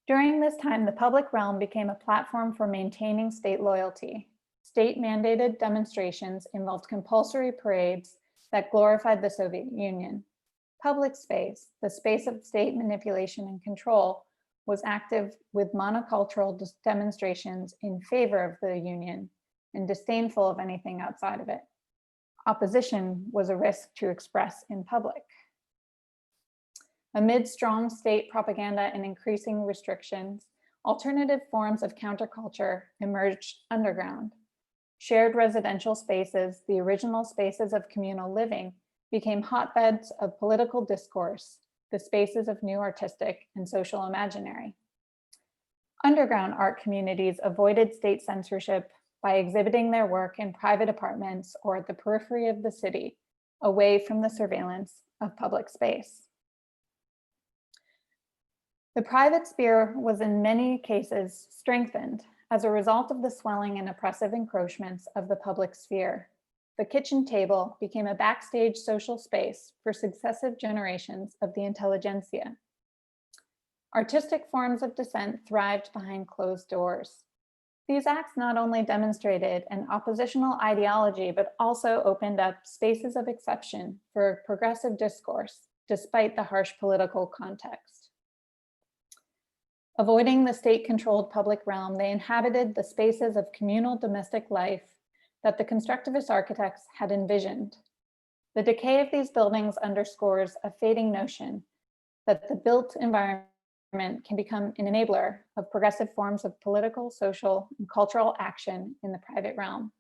During this time, the public realm became a platform for maintaining state loyalty. State-mandated demonstrations involved compulsory parades that glorified the Soviet Union. Public space, the space of state manipulation and control, was active with monocultural demonstrations in favor of the Union and disdainful of anything outside of it. Opposition was a risk to express in public. Amid strong state propaganda and increasing restrictions, alternative forms of counterculture emerged underground. Shared residential spaces, the original spaces of communal living, became hotbeds of political discourse, the spaces of new artistic and social imaginary. Underground art communities avoided state censorship by exhibiting their work in private apartments or at the periphery of the city, away from the surveillance of public space. The private sphere was in many cases strengthened as a result of the swelling and oppressive encroachments of the public sphere. The kitchen table became a backstage social space for successive generations of the intelligentsia. Artistic forms of dissent thrived behind closed doors. These acts not only demonstrated an oppositional ideology, but also opened up spaces of exception for progressive discourse, despite the harsh political context. Avoiding the state-controlled public realm, they inhabited the spaces of communal domestic life that the constructivist architects had envisioned. The decay of these buildings underscores a fading notion that the built environment can become an enabler of progressive forms of political, social, and cultural action in the private realm.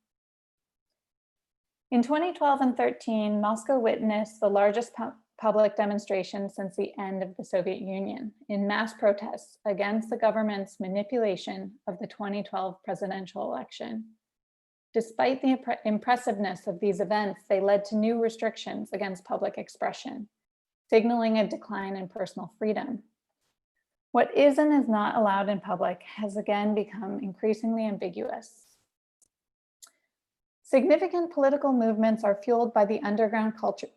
In 2012 and 13, Moscow witnessed the largest public demonstration since the end of the Soviet Union in mass protests against the government's manipulation of the 2012 presidential election. Despite the impressiveness of these events, they led to new restrictions against public expression, signaling a decline in personal freedom. What is and is not allowed in public has again become increasingly ambiguous. Significant political movements are fueled by the underground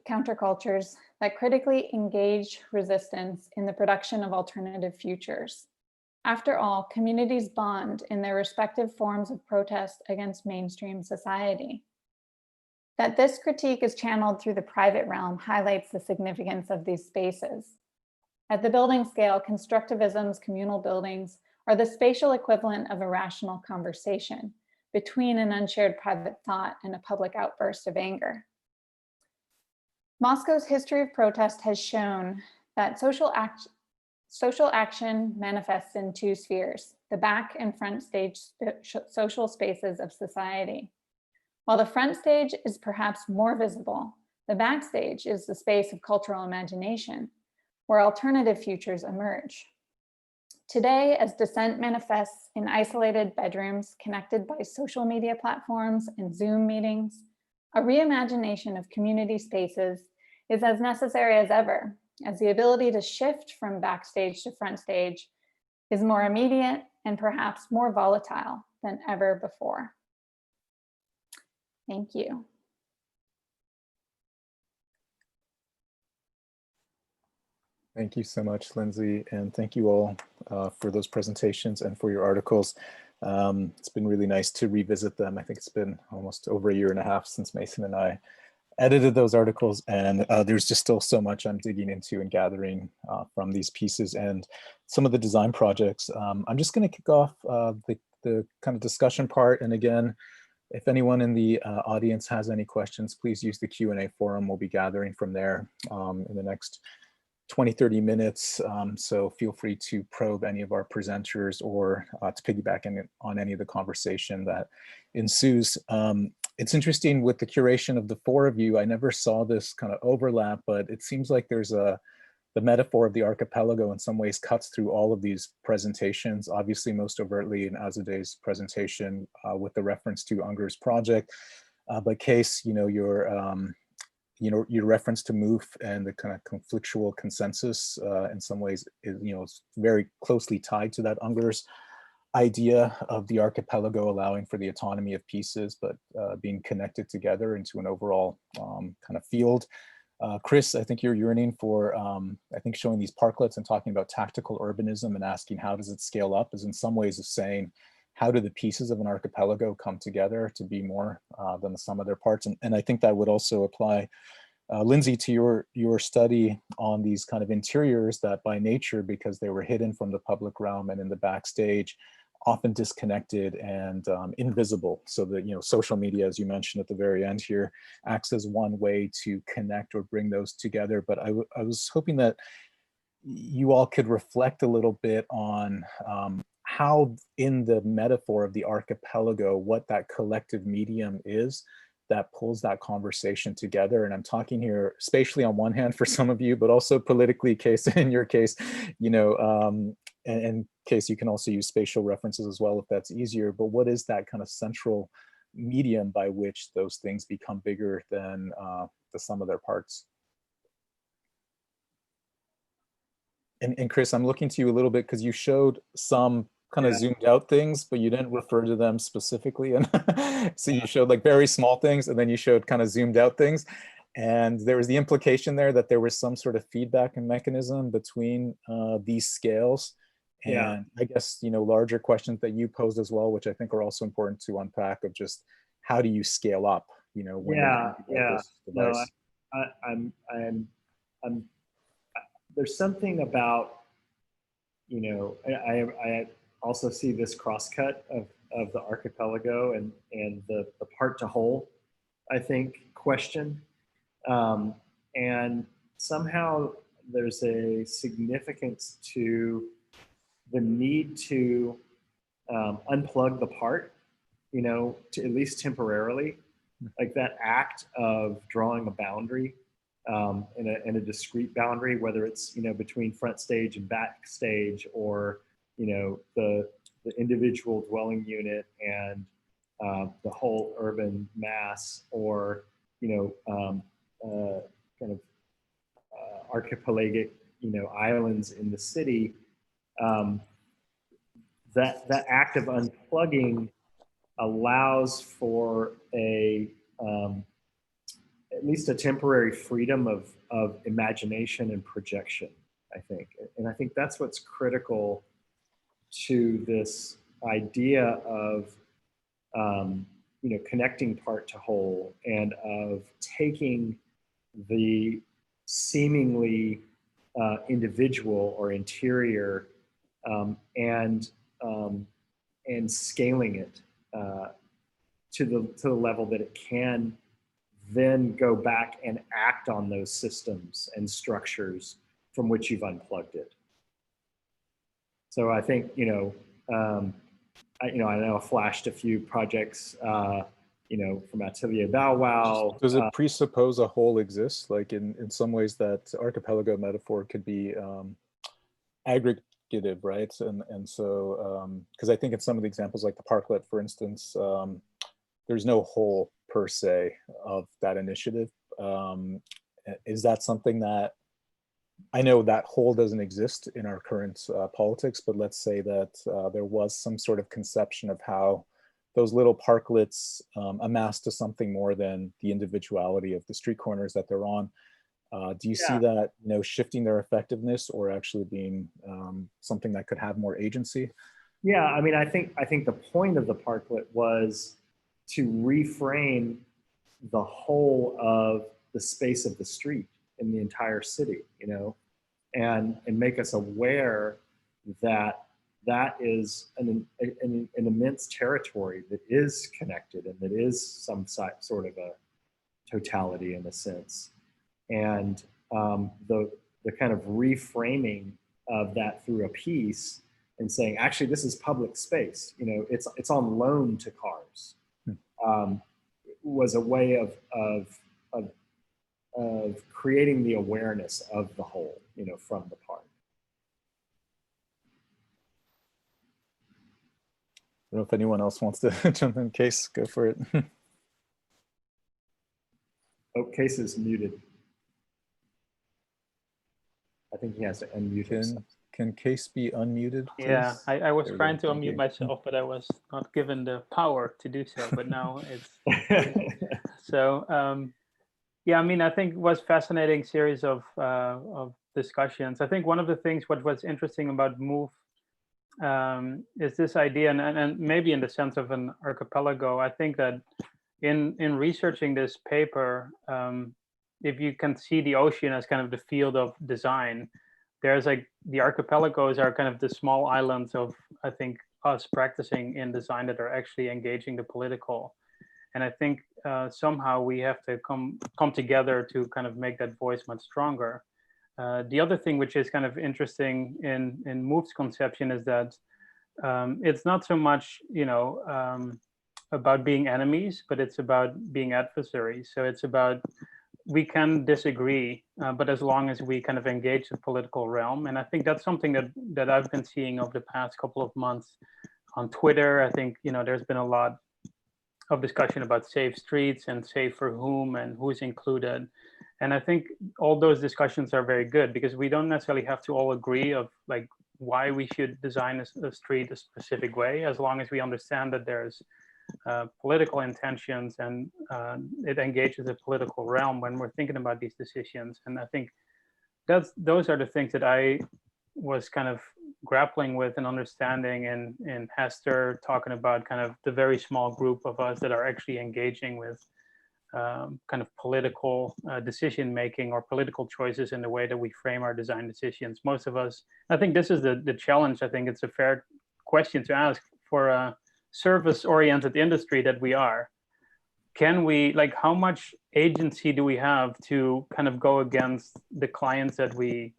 countercultures that critically engage resistance in the production of alternative futures. After all, communities bond in their respective forms of protest against mainstream society. That this critique is channeled through the private realm highlights the significance of these spaces. At the building scale, constructivism's communal buildings are the spatial equivalent of a rational conversation between an unshared private thought and a public outburst of anger. Moscow's history of protest has shown that social action manifests in two spheres, the back and front stage social spaces of society. While the front stage is perhaps more visible, the backstage is the space of cultural imagination, where alternative futures emerge. Today, as dissent manifests in isolated bedrooms connected by social media platforms and Zoom meetings, a reimagination of community spaces is as necessary as ever, as the ability to shift from backstage to front stage is more immediate and perhaps more volatile than ever before. Thank you. Thank you so much, Lindsay, and thank you all for those presentations and for your articles. It's been really nice to revisit them. I think it's been almost over 1.5 years since Mason and I edited those articles, and there's just still so much I'm digging into and gathering from these pieces and some of the design projects. I'm just going to kick off the kind of discussion part, and again, if anyone in the audience has any questions, please use the Q&A forum. We'll be gathering from there in the next 20-30 minutes, so feel free to probe any of our presenters or to piggyback on any of the conversation that ensues. It's interesting with the curation of the 4 of you, I never saw this kind of overlap, but it seems like there's the metaphor of the archipelago in some ways cuts through all of these presentations, obviously most overtly in Azadeh's presentation with the reference to Unger's project, but Kees, your reference to MOOF and the kind of conflictual consensus in some ways is very closely tied to that Unger's idea of the archipelago allowing for the autonomy of pieces, but being connected together into an overall kind of field. Chris, I think you're yearning for, I think showing these parklets and talking about tactical urbanism and asking how does it scale up is in some ways of saying, how do the pieces of an archipelago come together to be more than the sum of their parts? And I think that would also apply, Lindsay, to your study on these kind of interiors that by nature, because they were hidden from the public realm and in the backstage, often disconnected and invisible. So that, social media, as you mentioned at the very end here, acts as one way to connect or bring those together. But I was hoping that you all could reflect a little bit on how in the metaphor of the archipelago, what that collective medium is that pulls that conversation together. And I'm talking here spatially on one hand for some of you, but also politically, Kees, in your case, and Kees, you can also use spatial references as well if that's easier, but what is that kind of central medium by which those things become bigger than the sum of their parts? And Chris, I'm looking to you a little bit because you showed some kind of zoomed out things, but you didn't refer to them specifically. And so you showed like very small things, and then you showed kind of zoomed out things. And there was the implication there that there was some sort of feedback and mechanism between these scales. And I guess, larger questions that you posed as well, which I think are also important to unpack, of just how do you scale up, when you're thinking about this device? I'm there's something about, I also see this crosscut of the archipelago and the part to whole, I think, question. And somehow there's a significance to the need to unplug the part, to at least temporarily, like that act of drawing a boundary in a discrete boundary, whether it's, between front stage and backstage, or, the individual dwelling unit and the whole urban mass, or, kind of archipelagic, islands in the city. That act of unplugging allows for at least a temporary freedom of imagination and projection, I think. And I think that's what's critical to this idea of, connecting part to whole, and of taking the seemingly individual or interior and scaling it to the level that it can then go back and act on those systems and structures from which you've unplugged it. So I think, I know I flashed a few projects, from Atelier Bow Wow. Does it presuppose a whole exists? Like in some ways that archipelago metaphor could be speculative, right? And so, because I think in some of the examples, like the parklet, for instance, there's no whole per se of that initiative. Is that something that, I know that whole doesn't exist in our current politics, but let's say that there was some sort of conception of how those little parklets amass to something more than the individuality of the street corners that they're on. Do you see that, you know, shifting their effectiveness or actually being something that could have more agency? Yeah, I mean, I think the point of the parklet was to reframe the whole of the space of the street in the entire city, you know, and make us aware that that is an immense territory that is connected and that is some sort of a totality in a sense. And the kind of reframing of that through a piece and saying, actually, this is public space, you know, it's on loan to cars, was a way of creating the awareness of the whole, you know, from the park. I don't know if anyone else wants to jump in. Kees, go for it. Oh, Kees is muted. I think he has to unmute himself. Can Kees be unmuted, please? Yeah, I was There we trying go. to Thank unmute you. myself, but I was not given the power to do so, but now it's so yeah, I mean, I think it was fascinating series of discussions. I think one of the things what was interesting about Move is this idea, and maybe in the sense of an archipelago. I think that in researching this paper, if you can see the ocean as kind of the field of design, there's like the archipelagos are kind of the small islands of, I think, us practicing in design that are actually engaging the political. And I think somehow we have to come together to kind of make that voice much stronger. The other thing which is kind of interesting in Move's conception is that it's not so much, you know, about being enemies, but it's about being adversaries. So it's about, we can disagree, but as long as we kind of engage the political realm. And I think that's something that I've been seeing over the past couple of months on Twitter. I think, you know, there's been a lot of discussion about safe streets and safe for whom and who's included. And I think all those discussions are very good because we don't necessarily have to all agree of like why we should design a street a specific way, as long as we understand that there's political intentions and it engages the political realm when we're thinking about these decisions. And I think those are the things that I was kind of grappling with and understanding in Hester, talking about kind of the very small group of us that are actually engaging with kind of political decision making or political choices in the way that we frame our design decisions. Most of us, I think this is the challenge. I think it's a fair question to ask for a service-oriented industry that we are. Can we, like, how much agency do we have to kind of go against the clients that we,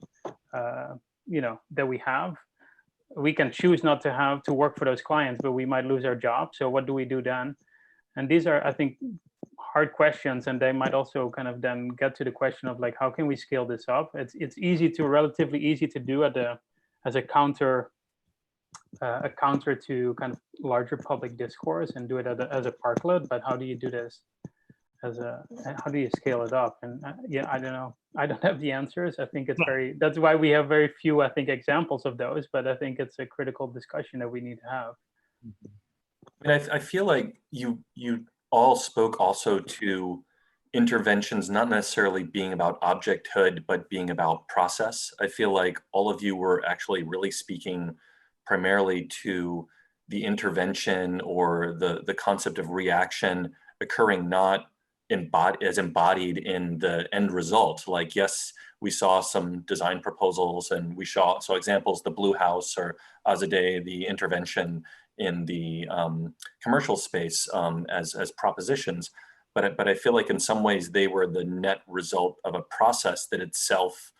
you know, that we have? We can choose not to have to work for those clients, but we might lose our job. So what do we do then? And these are, I think, hard questions, and they might also kind of then get to the question of like, how can we scale this up? It's relatively easy to do as a counter to kind of larger public discourse and do it as a parklet. But how do you do this how do you scale it up? And yeah, I don't know. I don't have the answers. I think it's that's why we have very few, I think, examples of those, but I think it's a critical discussion that we need to have. I mean, I feel like you all spoke also to interventions not necessarily being about objecthood, but being about process. I feel like all of you were actually really speaking primarily to the intervention or the concept of reaction occurring not as embodied in the end result. Like, yes, we saw some design proposals and we saw examples, the Blue House or Azadeh, the intervention in the commercial space as propositions. But I feel like in some ways they were the net result of a process that itself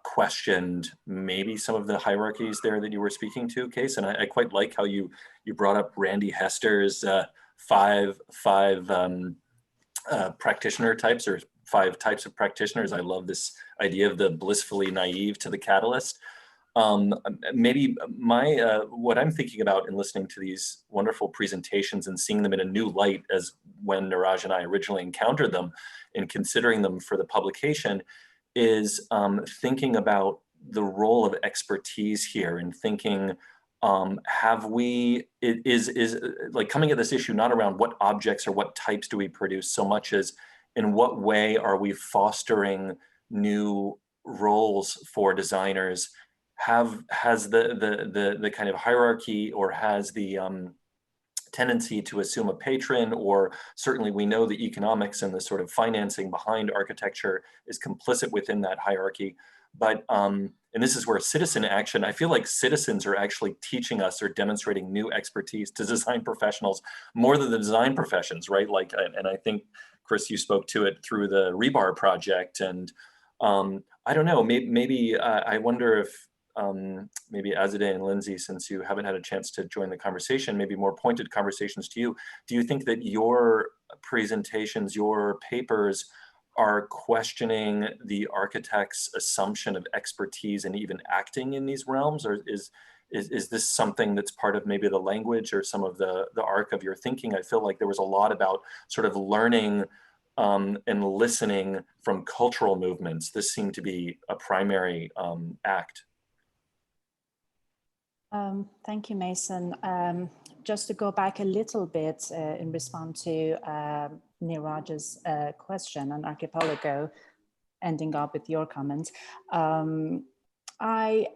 questioned maybe some of the hierarchies there that you were speaking to, Kees. And I quite like how you brought up Randy Hester's five practitioner types, or 5 types of practitioners. I love this idea of the blissfully naive to the catalyst. maybe what I'm thinking about in listening to these wonderful presentations and seeing them in a new light as when Neeraj and I originally encountered them and considering them for the publication is thinking about the role of expertise here and thinking, is like coming at this issue not around what objects or what types do we produce so much as in what way are we fostering new roles for designers? Has the kind of hierarchy or has the tendency to assume a patron, or certainly we know the economics and the sort of financing behind architecture is complicit within that hierarchy. But, and this is where citizen action, I feel like citizens are actually teaching us or demonstrating new expertise to design professionals more than the design professions, right? Like, and I think, Chris, you spoke to it through the Rebar project. And I don't know, maybe I wonder if maybe Azadeh and Lindsay, since you haven't had a chance to join the conversation, maybe more pointed conversations to you. Do you think that your presentations, your papers are questioning the architect's assumption of expertise and even acting in these realms? Or is this something that's part of maybe the language or some of the arc of your thinking? I feel like there was a lot about sort of learning and listening from cultural movements. This seemed to be a primary act. Thank you, Mason. Just to go back a little bit in response to Neeraj's question on archipelago, ending up with your comment. I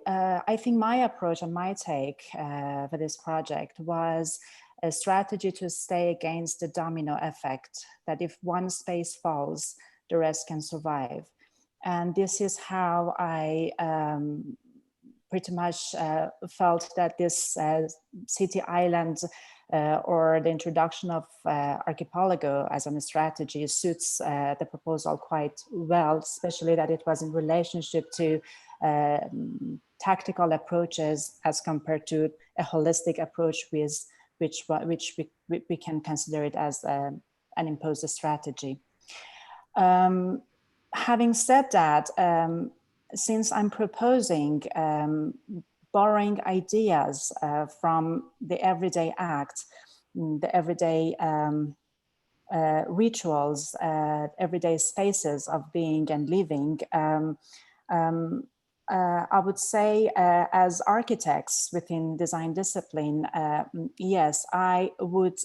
think my approach and my take for this project was a strategy to stay against the domino effect, that if one space falls, the rest can survive. And this is how I pretty much felt that this city island or the introduction of archipelago as a strategy suits the proposal quite well, especially that it was in relationship to tactical approaches as compared to a holistic approach with which we can consider it as an imposed strategy. Having said that, since I'm proposing borrowing ideas from the everyday act, the everyday rituals, everyday spaces of being and living, I would say as architects within design discipline, yes, I would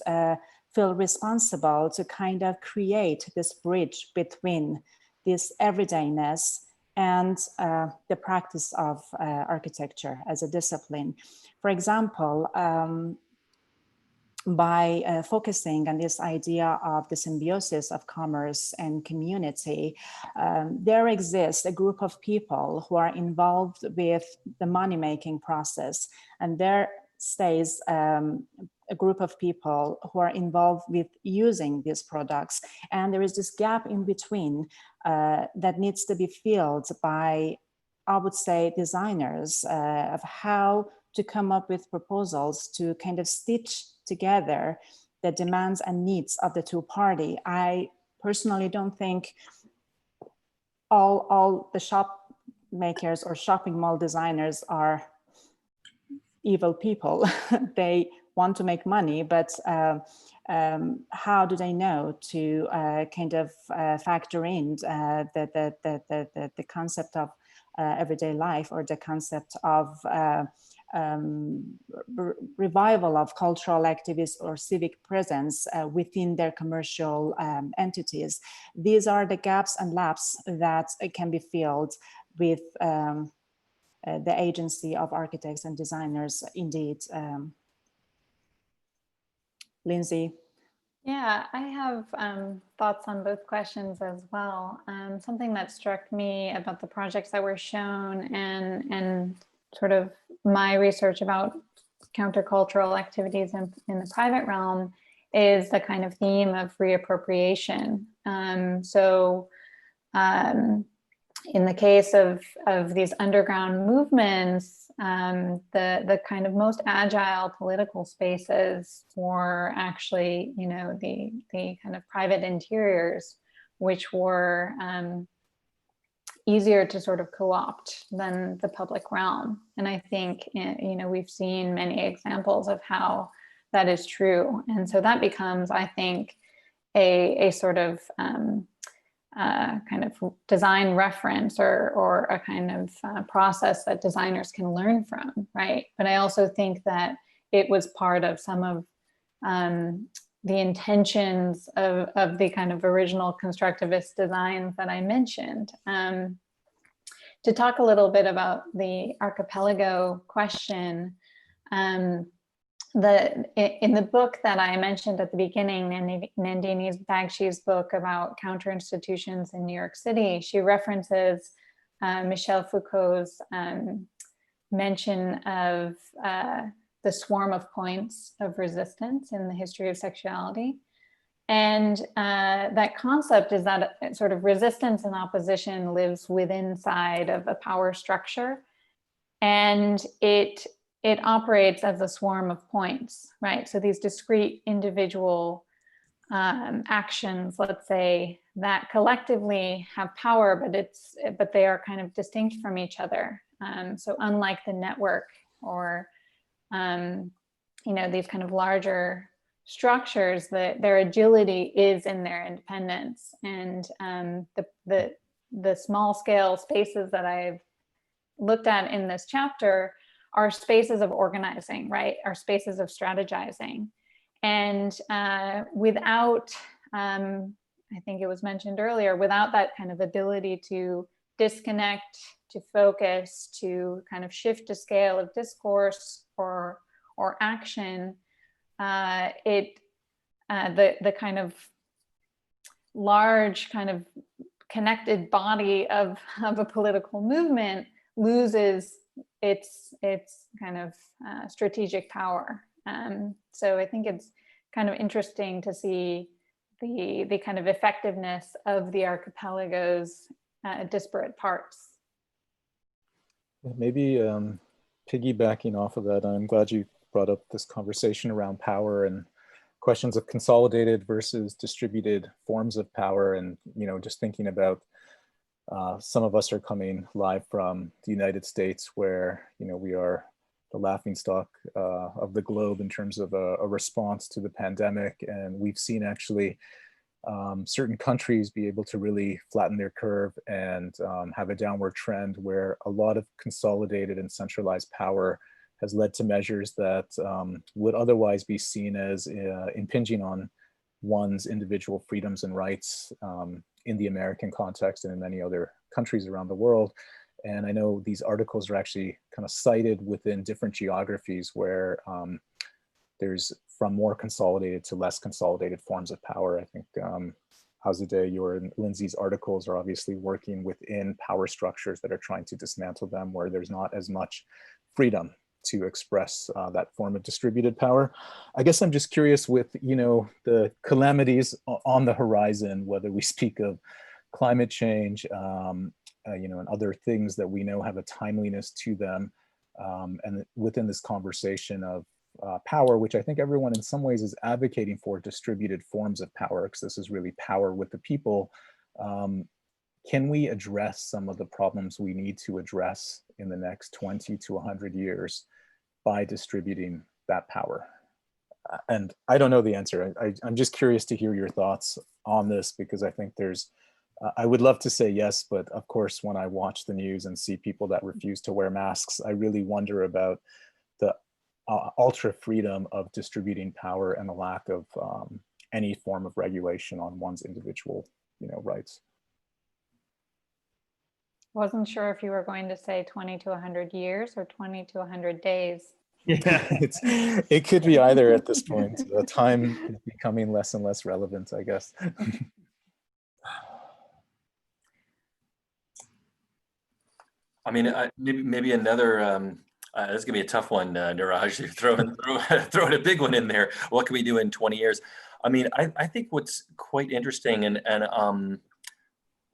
feel responsible to kind of create this bridge between this everydayness and the practice of architecture as a discipline. For example, by focusing on this idea of the symbiosis of commerce and community, there exists a group of people who are involved with the money-making process, and there stays a group of people who are involved with using these products. And there is this gap in between that needs to be filled by, I would say, designers of how to come up with proposals to kind of stitch together the demands and needs of the two parties. I personally don't think all the shop makers or shopping mall designers are evil people. They want to make money, but how do they know to kind of factor in the concept of everyday life, or the concept of revival of cultural activists or civic presence within their commercial entities? These are the gaps and laps that can be filled with the agency of architects and designers, indeed. Lindsay? Yeah, I have thoughts on both questions as well. Something that struck me about the projects that were shown and sort of my research about countercultural activities in the private realm is the kind of theme of reappropriation. In the case of these underground movements, the kind of most agile political spaces for actually, you know, the kind of private interiors, which were easier to sort of co-opt than the public realm. And I think, you know, we've seen many examples of how that is true. And so that becomes, I think, a sort of kind of design reference or a kind of process that designers can learn from, right? But I also think that it was part of some of the intentions of the kind of original constructivist designs that I mentioned. To talk a little bit about the archipelago question, in the book that I mentioned at the beginning, Nandini Bagshi's book about counter-institutions in New York City, she references Michel Foucault's mention of the swarm of points of resistance in the history of sexuality. And that concept is that sort of resistance and opposition lives within inside of a power structure, and it operates as a swarm of points, right? So these discrete individual actions, let's say, that collectively have power, but they are kind of distinct from each other. So unlike the network or you know, these kind of larger structures, their agility is in their independence. And the small scale spaces that I've looked at in this chapter are spaces of organizing, right? Are spaces of strategizing. And without, I think it was mentioned earlier, without that kind of ability to disconnect, to focus, to kind of shift a scale of discourse or action, the kind of large kind of connected body of a political movement loses its kind of strategic power. So I think it's kind of interesting to see the kind of effectiveness of the archipelago's disparate parts. Maybe piggybacking off of that, I'm glad you brought up this conversation around power and questions of consolidated versus distributed forms of power. And, you know, just thinking about some of us are coming live from the United States, where, you know, we are the laughingstock of the globe in terms of a response to the pandemic. And we've seen actually certain countries be able to really flatten their curve and have a downward trend, where a lot of consolidated and centralized power has led to measures that would otherwise be seen as impinging on one's individual freedoms and rights in the American context and in many other countries around the world. And I know these articles are actually kind of cited within different geographies where there's from more consolidated to less consolidated forms of power. I think Azadeh, your and Lindsay's articles are obviously working within power structures that are trying to dismantle them, where there's not as much freedom to express that form of distributed power. I guess I'm just curious, with, you know, the calamities on the horizon, whether we speak of climate change, you know, and other things that we know have a timeliness to them, and within this conversation of power, which I think everyone in some ways is advocating for distributed forms of power, because this is really power with the people. Can we address some of the problems we need to address in the next 20 to 100 years by distributing that power? And I don't know the answer. I'm just curious to hear your thoughts on this, because I think there's, I would love to say yes, but of course, when I watch the news and see people that refuse to wear masks, I really wonder about the ultra freedom of distributing power and the lack of any form of regulation on one's individual, you know, rights. Wasn't sure if you were going to say 20 to 100 years or 20 to 100 days. Yeah, it could be either at this point. The time is becoming less and less relevant, I guess. I mean, maybe another, this is gonna be a tough one, Neeraj, you're throwing a big one in there. What can we do in 20 years? I mean, I think what's quite interesting, and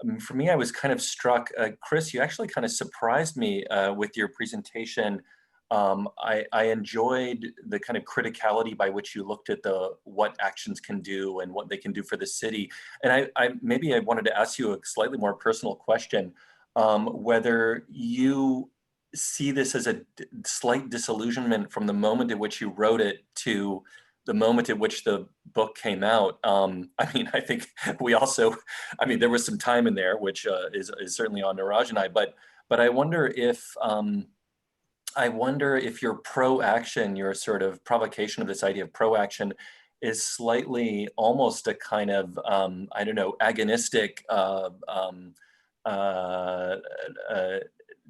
I mean, for me, I was kind of struck, Chris, you actually kind of surprised me with your presentation. I enjoyed the kind of criticality by which you looked at what actions can do and what they can do for the city. And maybe I wanted to ask you a slightly more personal question. whether you see this as a slight disillusionment from the moment at which you wrote it to the moment at which the book came out. I mean, I think we also, I mean, there was some time in there, which is certainly on Neeraj and I, but I wonder if your pro-action, your sort of provocation of this idea of pro-action is slightly almost a kind of, I don't know, agonistic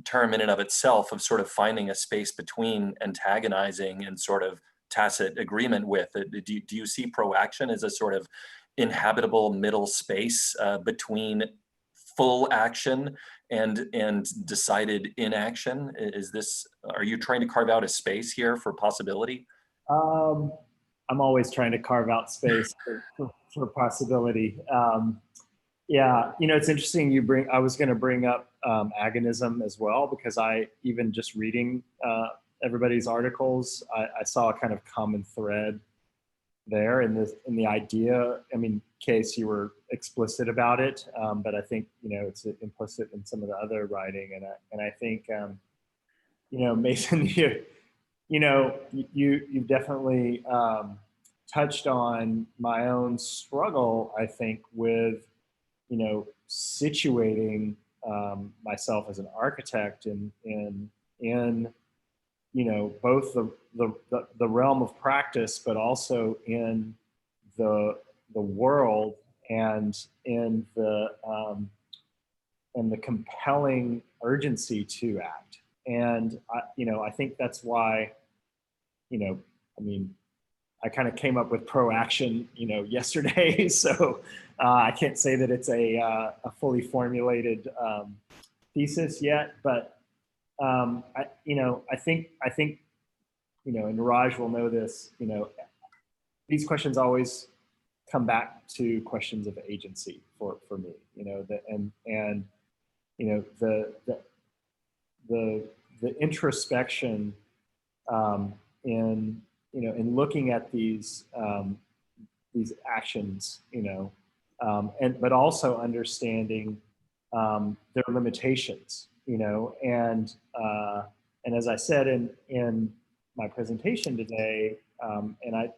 term in and of itself, of sort of finding a space between antagonizing and sort of tacit agreement with. Do you see pro-action as a sort of inhabitable middle space between full action and decided inaction? Are you trying to carve out a space here for possibility? I'm always trying to carve out space for possibility. Yeah, you know, it's interesting I was going to bring up agonism as well, because even just reading everybody's articles, I saw a kind of common thread there in the idea. I mean, Kees, you were explicit about it, but I think, you know, it's implicit in some of the other writing, and I think, you know, Mason, you've definitely touched on my own struggle, I think, with, you know, situating myself as an architect in you know, both the realm of practice, but also in the world, and in the compelling urgency to act. And you know, I think that's why, you know, I mean, I kind of came up with pro-action, you know, yesterday, so I can't say that it's a fully formulated thesis yet, but I think, you know, and Neeraj will know this, you know, these questions always come back to questions of agency for me, you know, and you know, the introspection in, you know, in looking at these actions, you know, but also understanding their limitations, you know, and as I said in my presentation today, and I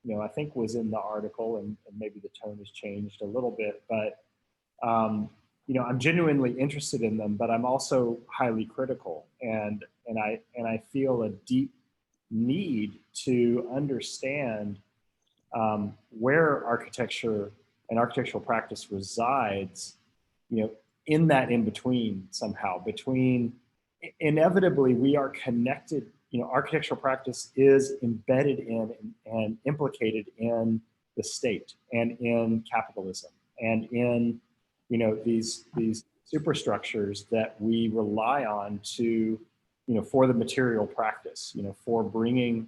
you know, I think was in the article, and maybe the tone has changed a little bit, but you know, I'm genuinely interested in them, but I'm also highly critical, and I feel a deep need to understand where architecture and architectural practice resides, you know, in that in-between somehow, between, inevitably we are connected, you know, architectural practice is embedded in and implicated in the state and in capitalism and in, you know, these superstructures that we rely on to, you know, for the material practice, you know, for bringing,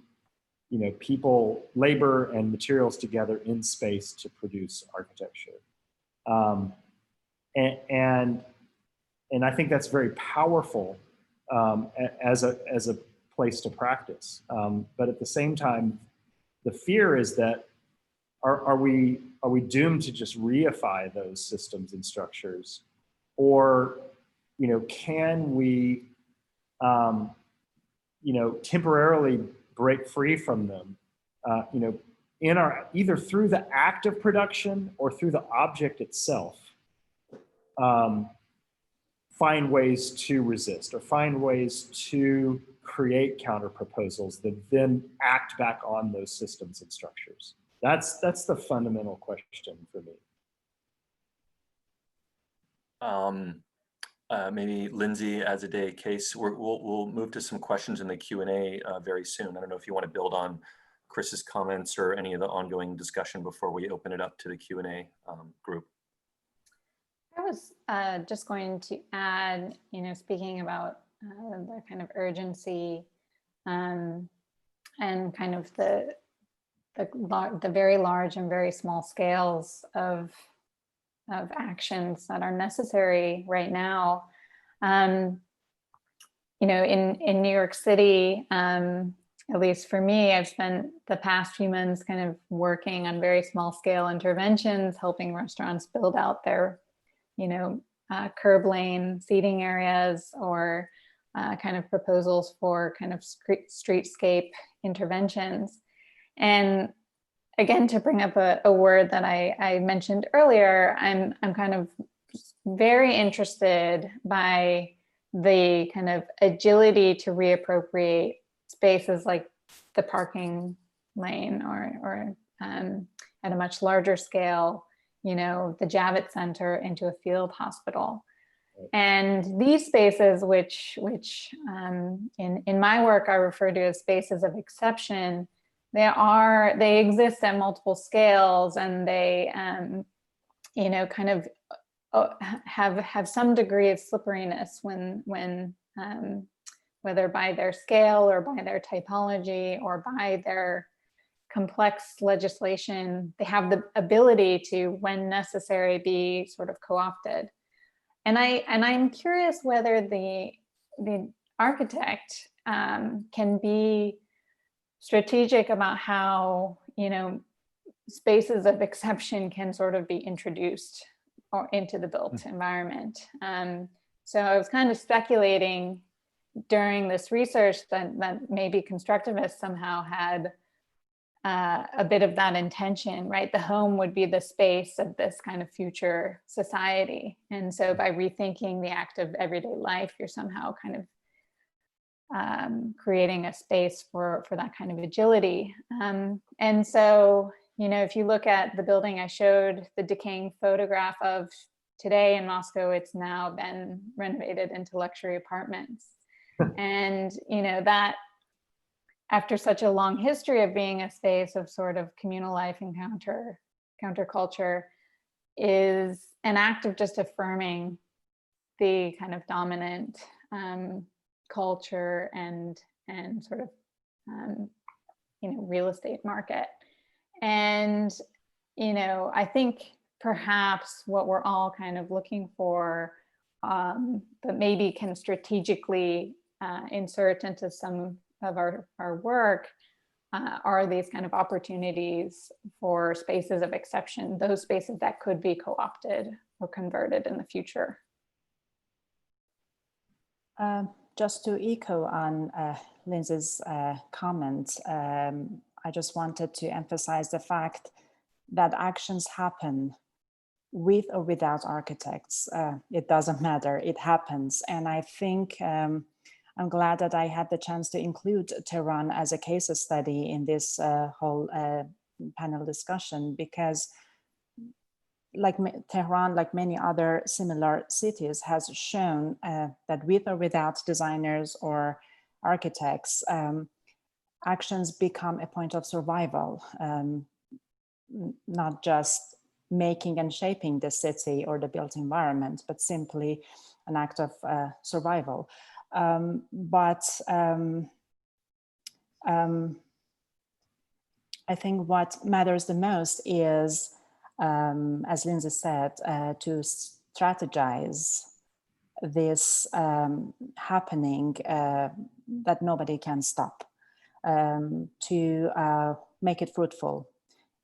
you know, people, labor and materials together in space to produce architecture. And I think that's very powerful as a place to practice. But at the same time, the fear is that are we doomed to just reify those systems and structures, or, you know, can we, you know, temporarily break free from them, you know, in our, either through the act of production or through the object itself, find ways to resist or find ways to create counter proposals that then act back on those systems and structures. That's the fundamental question for me. Maybe Lindsay, Azadeh, Kees, we'll move to some questions in the Q&A very soon. I don't know if you want to build on Chris's comments or any of the ongoing discussion before we open it up to the Q&A group. I was just going to add, you know, speaking about the kind of urgency and kind of the very large and very small scales of actions that are necessary right now. You know, in New York City, at least for me, I've spent the past few months kind of working on very small scale interventions, helping restaurants build out their, you know, curb lane seating areas or kind of proposals for kind of streetscape interventions. And again, to bring up a word that I mentioned earlier, I'm kind of very interested by the kind of agility to reappropriate spaces like the parking lane or at a much larger scale, you know, the Javits Center into a field hospital. And these spaces, which in my work I refer to as spaces of exception, they exist at multiple scales, and they you know, kind of have some degree of slipperiness when whether by their scale or by their typology or by their complex legislation, they have the ability to, when necessary, be sort of co-opted. And I'm curious whether the architect can be strategic about how, you know, spaces of exception can sort of be introduced or into the built environment. So I was kind of speculating during this research that maybe constructivists somehow had a bit of that intention, right? The home would be the space of this kind of future society. And so by rethinking the act of everyday life, you're somehow kind of creating a space for that kind of agility. And so, you know, if you look at the building I showed the decaying photograph of today in Moscow, it's now been renovated into luxury apartments. And, you know, that after such a long history of being a space of sort of communal life and counterculture is an act of just affirming the kind of dominant culture and sort of, you know, real estate market. And, you know, I think perhaps what we're all kind of looking for, but maybe can strategically insert into some of our work are these kind of opportunities for spaces of exception, those spaces that could be co-opted or converted in the future. Just to echo on Lindsay's comment, I just wanted to emphasize the fact that actions happen with or without architects. It doesn't matter, it happens. And I think I'm glad that I had the chance to include Tehran as a case study in this whole panel discussion, because like Tehran, like many other similar cities, has shown that with or without designers or architects, actions become a point of survival, not just making and shaping the city or the built environment, but simply an act of survival. I think what matters the most is, as Lindsay said, to strategize this happening that nobody can stop, to make it fruitful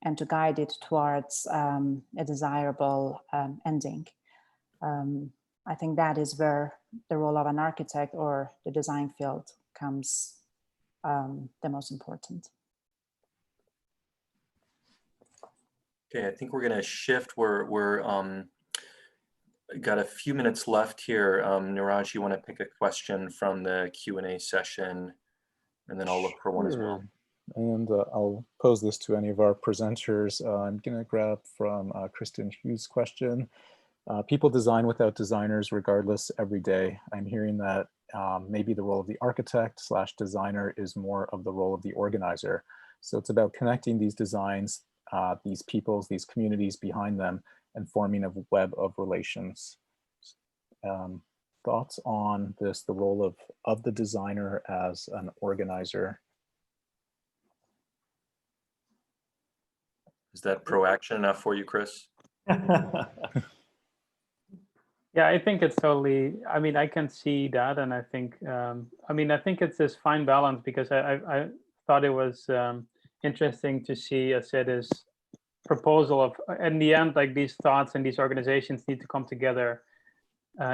and to guide it towards a desirable ending. I think that is where the role of an architect or the design field comes the most important. Okay, I think we're going to shift. We're got a few minutes left here. Neeraj, you want to pick a question from the Q&A session, and then I'll look for one as well. And I'll pose this to any of our presenters. I'm going to grab from Kristen Hughes' question. People design without designers regardless every day. I'm hearing that maybe the role of the architect / designer is more of the role of the organizer. So it's about connecting these designs, these peoples, these communities behind them, and forming a web of relations. Thoughts on this, the role of the designer as an organizer? Is that pro-action enough for you, Chris? Yeah, I think it's totally, I mean, I can see that. And I think, I mean, I think it's this fine balance, because I thought it was interesting to see Azadeh's proposal of, in the end, like these thoughts and these organizations need to come together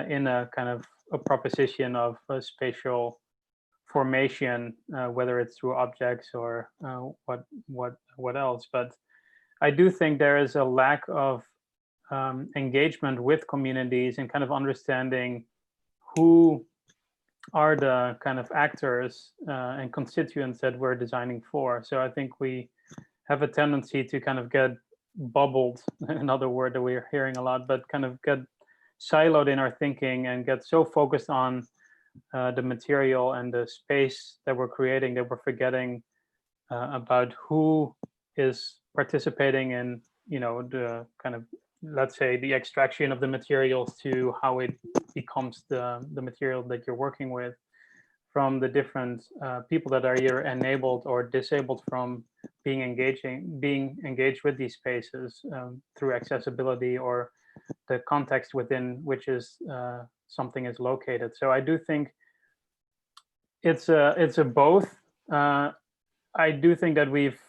in a kind of a proposition of a spatial formation, whether it's through objects or what else. But I do think there is a lack of engagement with communities and kind of understanding who are the kind of actors and constituents that we're designing for. So I think we have a tendency to kind of get bubbled, another word that we're hearing a lot, but kind of get siloed in our thinking and get so focused on the material and the space that we're creating that we're forgetting about who is participating in, you know, the kind of, let's say, the extraction of the materials to how it becomes the material that you're working with, from the different people that are either enabled or disabled from being engaged with these spaces through accessibility or the context within which is something is located. So I do think it's a both. I do think that we've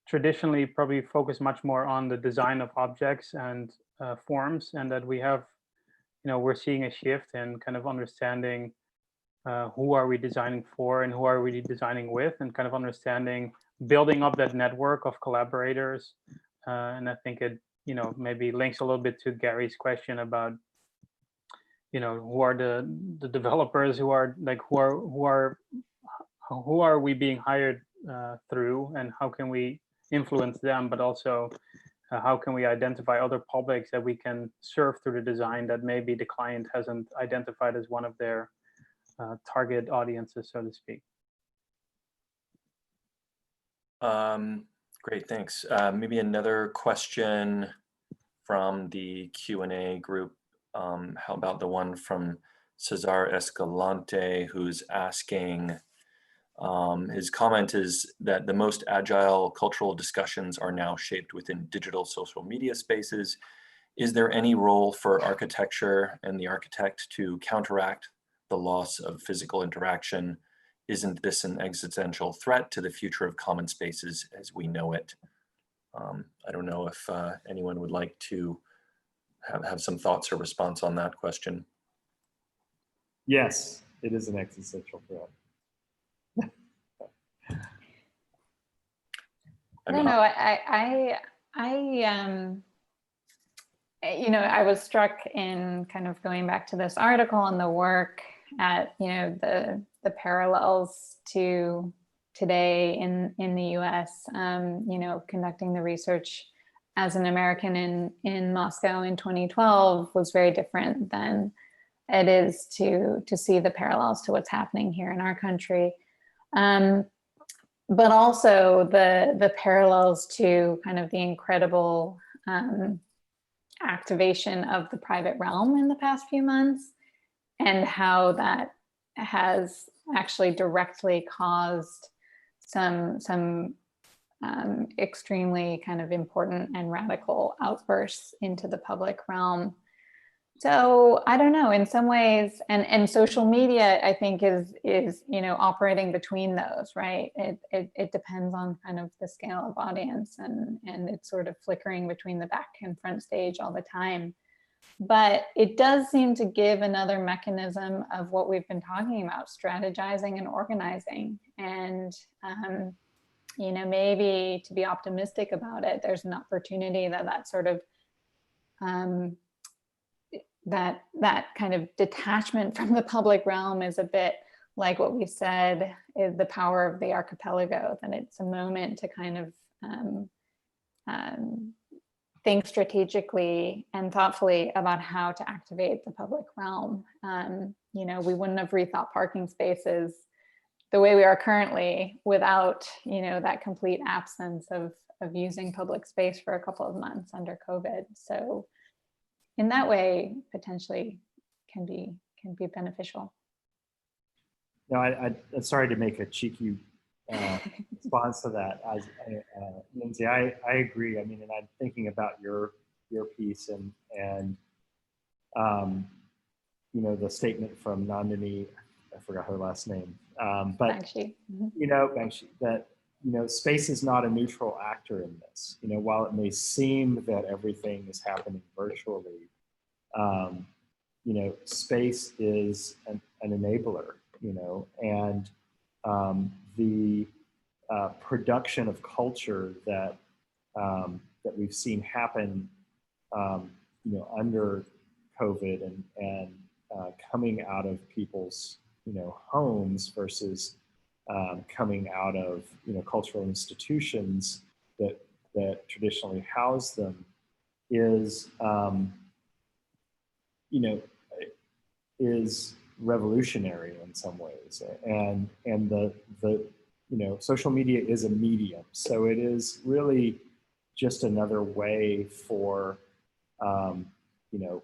traditionally probably focused much more on the design of objects and forms, and that we have, you know, we're seeing a shift in kind of understanding who are we designing for and who are we designing with, and kind of understanding, building up that network of collaborators. And I think it, you know, maybe links a little bit to Gary's question about, you know, who are the developers, who are like, who are we being hired through, and how can we influence them, but also how can we identify other publics that we can serve through the design that maybe the client hasn't identified as one of their target audiences, so to speak. Great, thanks. Maybe another question from the Q&A group. How about the one from Cesar Escalante, who's asking, his comment is that the most agile cultural discussions are now shaped within digital social media spaces. Is there any role for architecture and the architect to counteract the loss of physical interaction? Isn't this an existential threat to the future of common spaces as we know it? I don't know if anyone would like to have some thoughts or response on that question. Yes, it is an existential threat. I don't know. You know, I was struck in kind of going back to this article and the work at, you know, the parallels to today in the US, you know, conducting the research as an American in Moscow in 2012 was very different than it is to see the parallels to what's happening here in our country. But also the parallels to kind of the incredible activation of the private realm in the past few months, and how that has actually directly caused some extremely kind of important and radical outbursts into the public realm. So I don't know, in some ways, and social media, I think is, you know, operating between those, right? It depends on kind of the scale of audience, and it's sort of flickering between the back and front stage all the time. But it does seem to give another mechanism of what we've been talking about, strategizing and organizing. And, you know, maybe to be optimistic about it, there's an opportunity that sort of, that kind of detachment from the public realm is a bit like what we said is the power of the archipelago, that it's a moment to kind of think strategically and thoughtfully about how to activate the public realm. You know, we wouldn't have rethought parking spaces the way we are currently without, you know, that complete absence of using public space for a couple of months under COVID. So in that way, potentially can be beneficial. No, I'm sorry to make a cheeky response to that. Lindsay, I agree. I mean, and I'm thinking about your piece and you know, the statement from Nandini, I forgot her last name, but Bangshi. You know, Bangshi, that, you know, space is not a neutral actor in this. You know, while it may seem that everything is happening virtually, space is an enabler, and the production of culture that that we've seen happen, under COVID and coming out of people's, homes versus coming out of, cultural institutions that traditionally house them is, is revolutionary in some ways. And the social media is a medium. So it is really just another way for,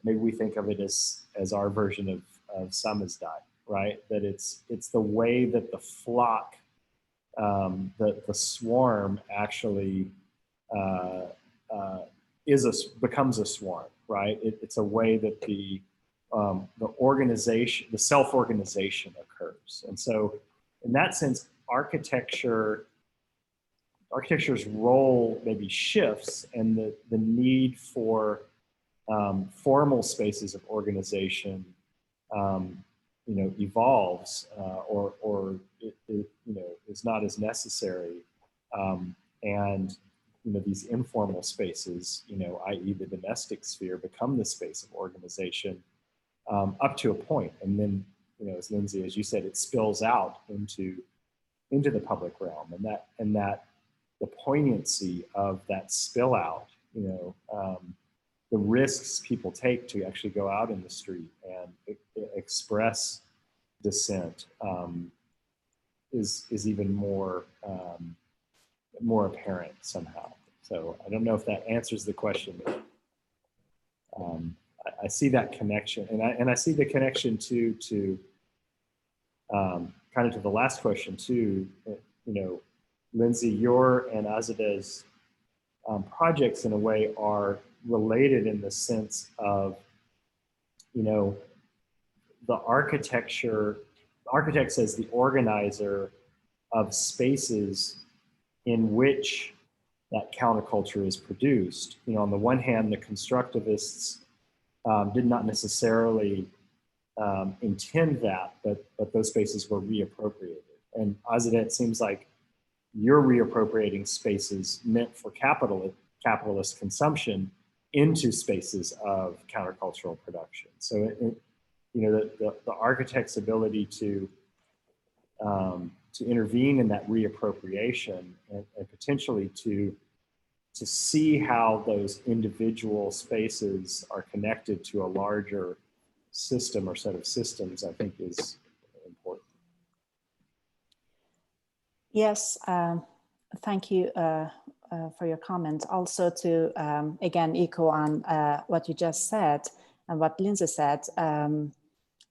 maybe we think of it as our version of Samizdat, right? That it's the way that the flock, the swarm actually becomes a swarm, right? It's a way that the organization, the self-organization occurs. And so in that sense, architecture's role maybe shifts, and the need for formal spaces of organization, evolves, or it is not as necessary. And these informal spaces, i.e. the domestic sphere, become the space of organization up to a point. And then, as Lindsay, as you said, it spills out into the public realm, and that the poignancy of that spill out, the risks people take to actually go out in the street and express dissent is even more apparent somehow. So I don't know if that answers the question. I see that connection, and I see the connection to kind of to the last question too. Lindsay, your and Azadeh's projects in a way are related in the sense of, the architect as the organizer of spaces in which that counterculture is produced. On the one hand, the constructivists did not necessarily intend that, but those spaces were reappropriated. And Azadeh, it seems like you're reappropriating spaces meant for capitalist consumption into spaces of countercultural production. So, the architect's ability to intervene in that reappropriation and potentially to see how those individual spaces are connected to a larger system or set of systems, I think is important. Yes, thank you for your comment. Also to, again, echo on what you just said and what Lindsay said,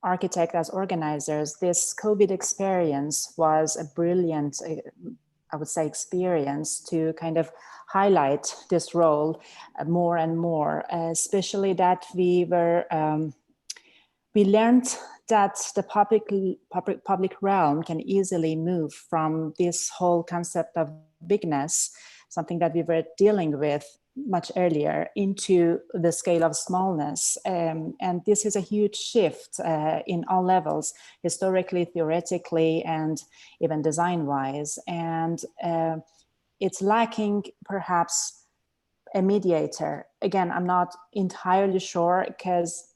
architect as organizers, this COVID experience was a brilliant, I would say, experience to kind of highlight this role more and more, especially that we learned that the public realm can easily move from this whole concept of bigness, something that we were dealing with much earlier, into the scale of smallness. And this is a huge shift in all levels, historically, theoretically, and even design-wise. And it's lacking perhaps a mediator. Again, I'm not entirely sure, because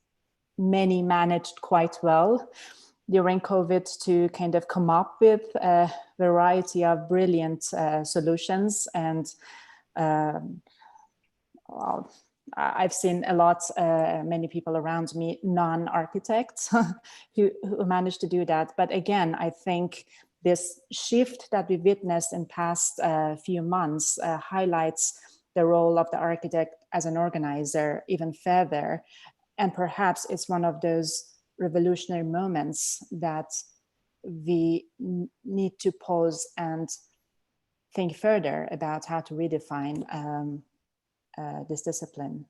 many managed quite well during COVID to kind of come up with a variety of brilliant solutions. And I've seen a lot, many people around me, non-architects who managed to do that. But again, I think this shift that we witnessed in past few months highlights the role of the architect as an organizer even further. And perhaps it's one of those revolutionary moments that we need to pause and think further about how to redefine this discipline.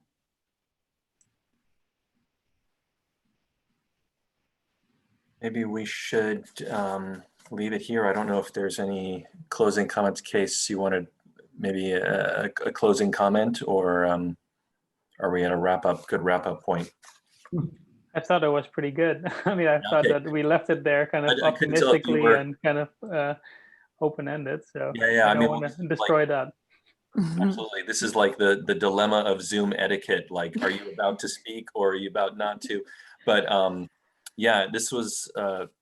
Maybe we should leave it here. I don't know if there's any closing comments. Kees, you wanted maybe a closing comment, or are we at a good wrap up point? I thought it was pretty good. I mean, I thought Okay. that we left it there kind of I couldn't tell if you optimistically were- and kind of open-ended. So Yeah, I I don't mean, want like- to destroy that. Absolutely. This is like the dilemma of Zoom etiquette. Like, are you about to speak or are you about not to? But yeah, this was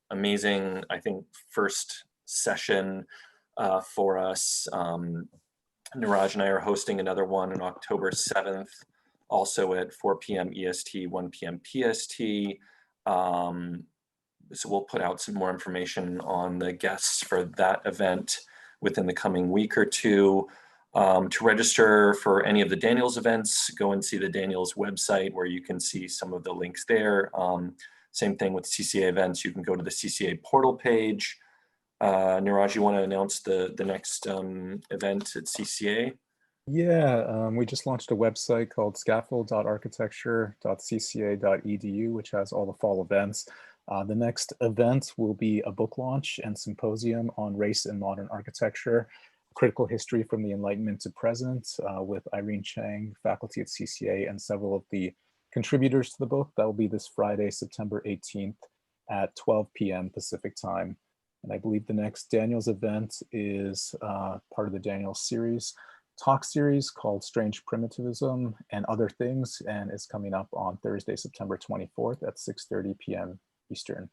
amazing, I think, first session for us. Neeraj and I are hosting another one on October 7th, also at 4 p.m. EST, 1 p.m. PST. So we'll put out some more information on the guests for that event within the coming week or two. To register for any of the Daniels events, go and see the Daniels website where you can see some of the links there. Same thing with CCA events. You can go to the CCA portal page. Neeraj, you want to announce the next event at CCA? Yeah, we just launched a website called scaffold.architecture.cca.edu, which has all the fall events. The next event will be a book launch and symposium on race and modern architecture, critical history from the Enlightenment to present, with Irene Chang, faculty at CCA, and several of the contributors to the book. That will be this Friday, September 18th at 12 p.m. Pacific time. And I believe the next Daniels event is part of the Daniels series, talk series called Strange Primitivism and Other Things, and it's coming up on Thursday, September 24th at 6:30 p.m. Eastern.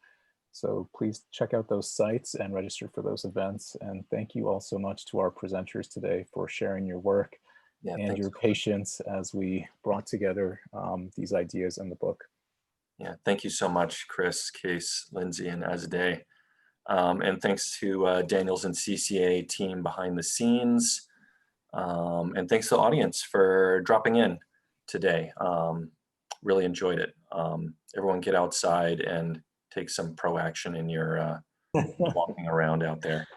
So please check out those sites and register for those events. And thank you all so much to our presenters today for sharing your work and your patience as we brought together these ideas in the book. Yeah, thank you so much, Chris, Kees, Lindsay, and Azadeh. And thanks to Daniels and CCA team behind the scenes. And thanks to the audience for dropping in today. Really enjoyed it. Everyone get outside and take some pro-action in your walking around out there.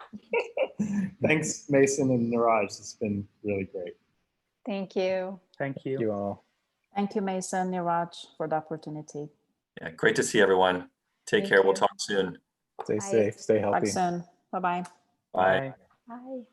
Thanks, Mason and Neeraj. It's been really great. Thank you. Thank you. Thank you all. Thank you, Mason, Neeraj, for the opportunity. Yeah, great to see everyone. Take Thank care. We'll you. talk soon. Stay Bye. safe, stay Talk healthy. soon. Bye-bye. Bye. Bye. Bye.